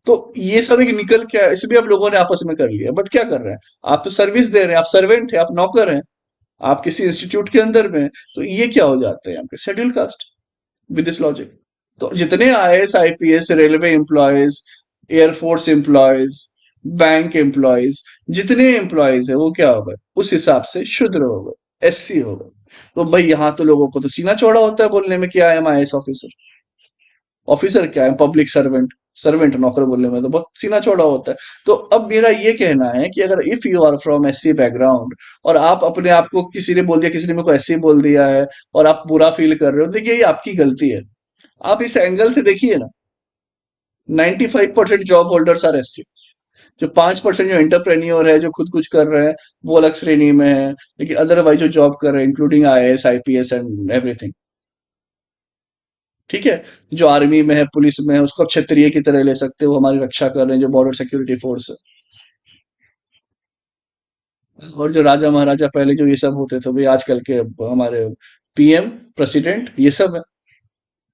Speaker 1: तो ये सब एक निकल के आया, इसे भी आप लोगों ने आपस में कर लिया, बट क्या कर रहे हैं? आप तो सर्विस दे रहे हैं, आप सर्वेंट है, आप नौकर हैं, आप किसी इंस्टीट्यूट के अंदर में हैं। तो ये क्या हो जाते हैं आपके schedule caste with this logic. तो जितने IAS IPS, railway employees, air force employees, bank employees, जितने एम्प्लॉयज है वो क्या हो गए, उस हिसाब से शूद्र हो गए, एससी हो गए। तो भाई यहाँ तो लोगों को तो सीना चौड़ा होता है बोलने में कि I am IAS officer. Officer क्या है, पब्लिक सर्वेंट, सर्वेंट नौकर बोलने में तो बहुत सीना चौड़ा होता है। तो अब मेरा ये कहना है कि अगर if you are from SC background और आप अपने आप को, किसी ने बोल दिया, किसी ने मेरे को एससी बोल दिया है और आप बुरा फील कर रहे हो, देखिए ये आपकी गलती है। आप इस एंगल से देखिए ना, 95% जॉब होल्डर्स आर एससी। जो 5% जो एंटरप्रेन्योर है, जो खुद कुछ कर रहे हैं, वो अलग श्रेणी में है, लेकिन अदरवाइज जो जॉब कर रहे हैं including IAS IPS and everything, ठीक है? जो आर्मी में है, पुलिस में है, उसको आप क्षत्रिय की तरह ले सकते हो, हमारी रक्षा कर रहे हैं, जो बॉर्डर सिक्योरिटी फोर्स है। और जो राजा महाराजा पहले जो ये सब होते थे, भाई आजकल के हमारे पीएम, प्रेसिडेंट, ये सब है।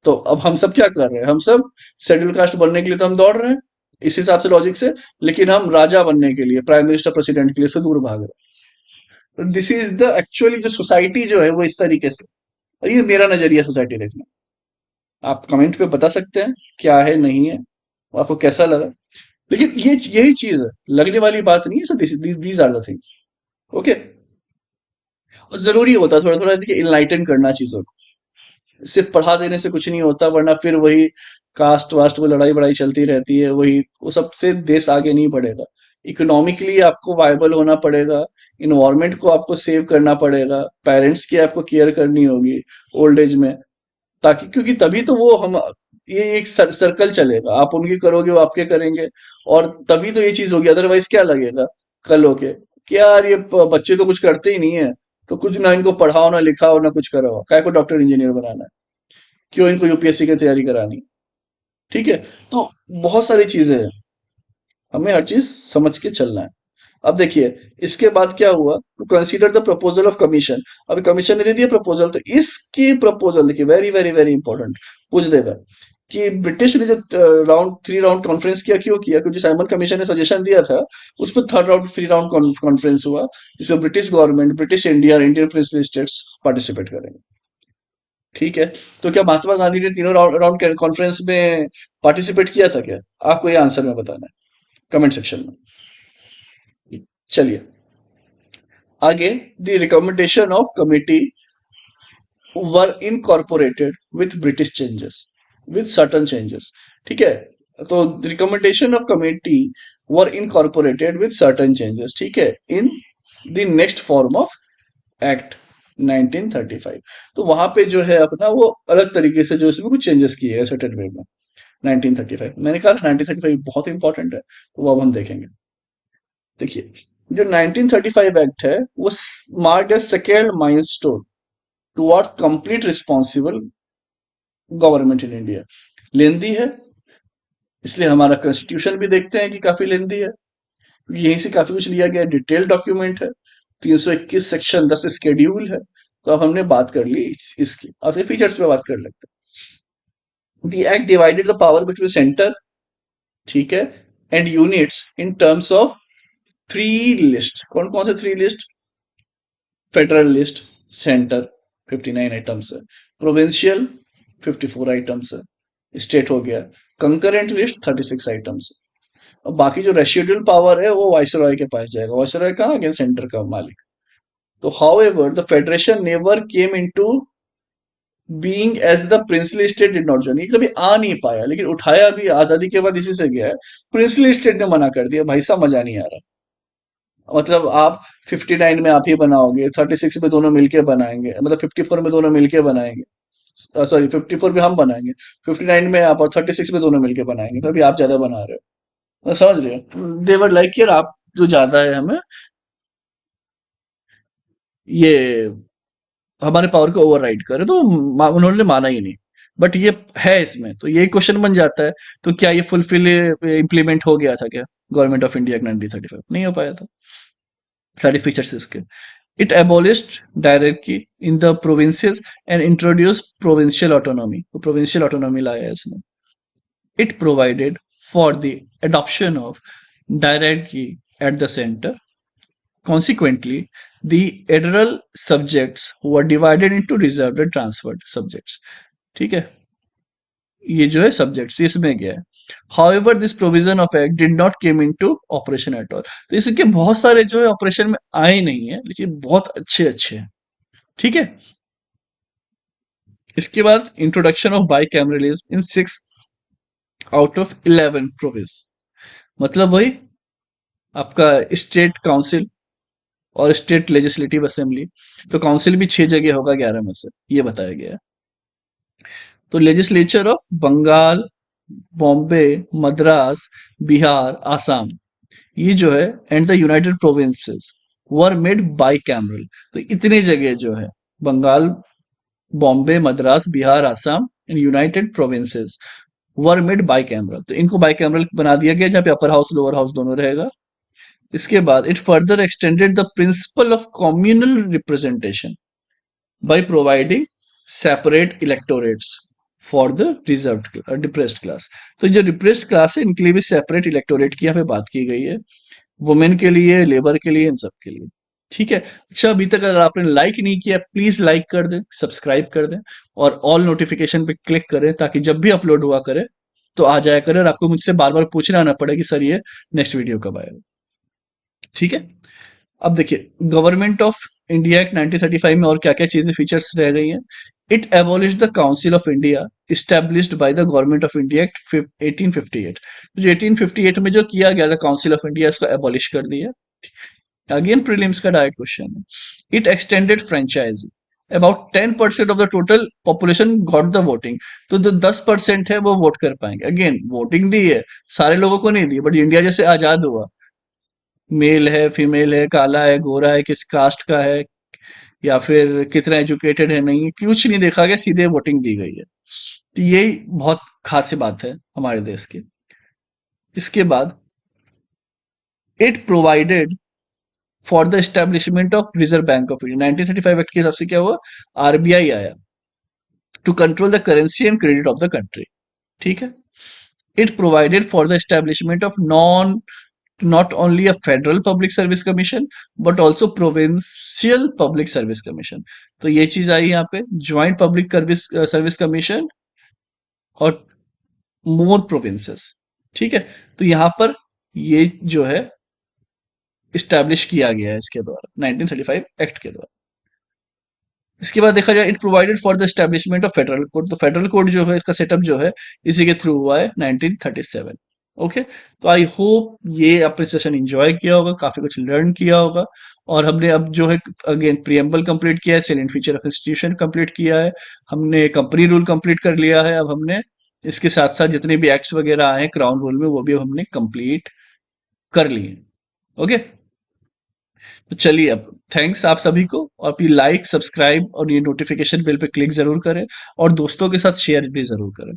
Speaker 1: तो अब हम सब क्या कर रहे हैं, हम सब शेड्यूल कास्ट बनने के लिए तो हम दौड़ रहे हैं इस हिसाब से, लॉजिक से। लेकिन हम राजा बनने के लिए, प्राइम मिनिस्टर, प्रेसिडेंट के लिए से दूर भाग रहे हैं। दिस इज द एक्चुअली जो सोसाइटी जो है वो इस तरीके से। और ये मेरा नजरिया सोसाइटी देखना। आप कमेंट पे बता सकते हैं क्या है, नहीं है, आपको कैसा लगा। लेकिन ये यही चीज है, लगने वाली बात नहीं है। So these are the things, okay. और जरूरी होता है थोड़ा थोड़ा, देखिए, इनलाइटन करना चीजों को। सिर्फ पढ़ा देने से कुछ नहीं होता, वरना फिर वही कास्ट वास्ट, वो लड़ाई बड़ाई चलती रहती है, वही वो सबसे देश आगे नहीं बढ़ेगा। इकोनॉमिकली आपको वायबल होना पड़ेगा, इन्वायरमेंट को आपको सेव करना पड़ेगा, पेरेंट्स की आपको केयर करनी होगी ओल्ड एज में, ताकि, क्योंकि तभी तो वो हम, ये एक सर्कल चलेगा, आप उनकी करोगे वो आपके करेंगे, और तभी तो ये चीज होगी। अदरवाइज क्या लगेगा कल होके कि यार ये बच्चे तो कुछ करते ही नहीं है, तो कुछ ना इनको पढ़ाओ ना लिखाओ ना कुछ कराओ, काय को डॉक्टर इंजीनियर बनाना है, क्यों इनको यूपीएससी की तैयारी करानी, ठीक है? तो बहुत सारी चीजें हैं, हमें हर चीज समझ के चलना है। अब देखिए इसके बाद क्या हुआ, to consider the proposal of commission. अभी कमीशन ने दे दिया प्रपोजल, तो इसकी प्रपोजल देखिए, वेरी वेरी वेरी इंपॉर्टेंट, पूछ देगा कि ब्रिटिश ने जो राउंड 3 राउंड कॉन्फ्रेंस किया, क्यों किया? क्योंकि साइमन कमीशन ने सजेशन दिया था, उस पर 3rd राउंड 3 राउंड कॉन्फ्रेंस हुआ, जिसमें ब्रिटिश गवर्नमेंट, ब्रिटिश इंडिया और इंडियन प्रिंसली स्टेट्स पार्टिसिपेट करेंगे, ठीक है? तो क्या महात्मा गांधी ने तीनों राउंड राउंड कॉन्फ्रेंस में पार्टिसिपेट किया था क्या? आपको ये आंसर में बताना है कमेंट सेक्शन में। चलिए आगे, the recommendation of committee were incorporated with British changes, with certain changes, ठीक है? तो recommendation of committee were incorporated with certain changes, ठीक है, in the next form of act 1935। तो वहां पे जो है अपना वो अलग तरीके से जो इसमें कुछ चेंजेस किए हैं सर्टेन वे में। 1935 मैंने कहा था, 1935 बहुत इंपॉर्टेंट है, तो वो अब हम देखेंगे। देखिए, जो 1935 एक्ट है वो marked a second milestone towards complete responsible government in India. Lengthy है, इसलिए हमारा कॉन्स्टिट्यूशन भी देखते हैं कि काफी लेंदी है, यहीं से काफी कुछ लिया गया, डिटेल डॉक्यूमेंट है, 321 सेक्शन 10 स्केड्यूल है। तो अब हमने बात कर ली इसकी, अब फिर फीचर्स पे बात कर लेते हैं। The act divided the power between centre, ठीक है, and units in terms of 3 list. कौन कौन से 3 list? Federal list, centre 59 items है, प्रोविंशियल 54 आइटम्स है, स्टेट हो गया, कंकरेंट लिस्ट 36 आइटम्स है। और बाकी जो रेसिडुअल पावर है वो वाइसरॉय के पास जाएगा। वाइसरॉय कहाँ? अगेन सेंटर का मालिक। तो however the federation never came into being as the princely state did not join. ये कभी आ नहीं पाया, लेकिन उठाया भी आजादी के बाद इसी से गया है। प्रिंसली स्टेट ने मना कर दिया, भाई साहब मजा नहीं आ रहा। मतलब आप 59 में आप ही बनाओगे, 36 में दोनों मिलके बनाएंगे, मतलब 54 में दोनों मिलके बनाएंगे, सॉरी 54 में हम बनाएंगे, 59 में आप और 36 में दोनों मिलके बनाएंगे, तो अभी आप ज्यादा बना रहे हो। समझ रहे हो? देवर लाइक यार आप जो ज्यादा है हमें ये हमारे पावर को ओवरराइड करे, तो उन्होंने माना ही नहीं। बट ये है इसमें, तो यही क्वेश्चन बन जाता है। तो क्या ये फुलफिल इम्प्लीमेंट हो गया था क्या गवर्नमेंट ऑफ इंडिया 1935? नहीं हो पाया था। सारे फीचर्स इसके। It abolished directly in the provinces and introduce provincial autonomy. तो प्रोविंशियल ऑटोनॉमी लाया है इसने। It provided for the adoption of directly at the centre. Consequently, the federal subjects were divided into reserved and transferred subjects। ठीक है, ये जो है subjects इसमें गया है। However this provision of act did not came into operation at all. तो इसके बहुत सारे जो है ऑपरेशन में आए नहीं है, लेकिन बहुत अच्छे अच्छे हैं। ठीक है, इसके बाद introduction of by cameralism in 6 out of 11 province. मतलब वही आपका स्टेट काउंसिल और स्टेट लेजिस्लेटिव असेंबली। तो काउंसिल भी 6 जगह होगा 11 में से, ये बताया गया है। तो लेजिस्लेचर ऑफ बंगाल, बॉम्बे, मद्रास, बिहार, आसाम, ये जो है and the United Provinces were made bicameral. तो इतने जगह जो है Bengal, Bombay, Madras, Bihar, Assam and United Provinces were made bicameral. तो इनको बाई कैमरल बना दिया गया, जहां पे अपर हाउस लोअर हाउस दोनों रहेगा। इसके बाद it further extended the principle of communal representation by providing separate electorates for the reserve depressed class. तो जो डिप्रेस्ड क्लास है इनके लिए भी सेपरेट इलेक्टोरेट की यहाँ पे बात की गई है, वुमेन के लिए, लेबर के लिए, इन सब के लिए। ठीक है। अच्छा, अभी तक अगर आपने लाइक नहीं किया प्लीज लाइक कर दें, सब्सक्राइब कर दें और ऑल नोटिफिकेशन पे क्लिक करें, ताकि जब भी अपलोड हुआ करे तो आ जाया करे और आपको मुझसे बार बार पूछना ना पड़े कि सर ये नेक्स्ट वीडियो कब आएगा। ठीक है। अब देखिए गवर्नमेंट ऑफ इंडिया एक्ट 1935 में और क्या क्या चीजें फीचर्स रह गई हैं। It abolish the council of India established by the government of India act 1858। तो जो 1858 में जो किया गया था काउंसिल ऑफ इंडिया, इसको एबॉलिश कर दिया। अगेन प्रीलिम्स का डायरेक्ट क्वेश्चन है। It extended franchise. About 10% of the total population got the voting. तो जो 10% है वो वोट कर पाएंगे। अगेन वोटिंग दी है, सारे लोगों को नहीं दी, बट इंडिया जैसे आजाद हुआ, मेल है, फीमेल है, काला है, गोरा है, किस कास्ट का है, या फिर कितना एजुकेटेड है, नहीं, कुछ नहीं देखा गया, सीधे वोटिंग दी गई है। तो यही बहुत खास बात है हमारे देश की। इसके बाद it provided for the establishment of Reserve Bank of India. 1935 act के हिसाब से क्या हुआ, आरबीआई आया to control the currency and credit of the country. ठीक है। It provided for the establishment of non not only a federal public service commission but also provincial public service commission। तो ये चीज आई यहाँ पे, ज्वाइंट पब्लिक सर्विस कमीशन और मोर provinces. ठीक है। तो यहाँ पर ये जो है इस्टेब्लिश किया गया है इसके द्वारा 1935 एक्ट के द्वारा। इसके बाद देखा जाए, it provided for the establishment of federal code. तो फेडरल कोड जो है इसका सेटअप जो है इसी के थ्रू हुआ है 1937। ओके। तो आई होप ये आपने सेशन एंजॉय किया होगा, काफी कुछ लर्न किया होगा। और हमने अब जो है अगेन प्रियम्बल कंप्लीट किया है, salient feature of institution complete किया है, हमने कंपनी रूल कंप्लीट कर लिया है। अब हमने इसके साथ साथ जितने भी एक्ट्स वगैरह आए हैं क्राउन रूल में, वो भी अब हमने कंप्लीट कर लिए। ओके। तो चलिए, अब थैंक्स आप सभी को, और अपनी लाइक, सब्सक्राइब और ये नोटिफिकेशन बेल पे क्लिक जरूर करें और दोस्तों के साथ शेयर भी जरूर करें।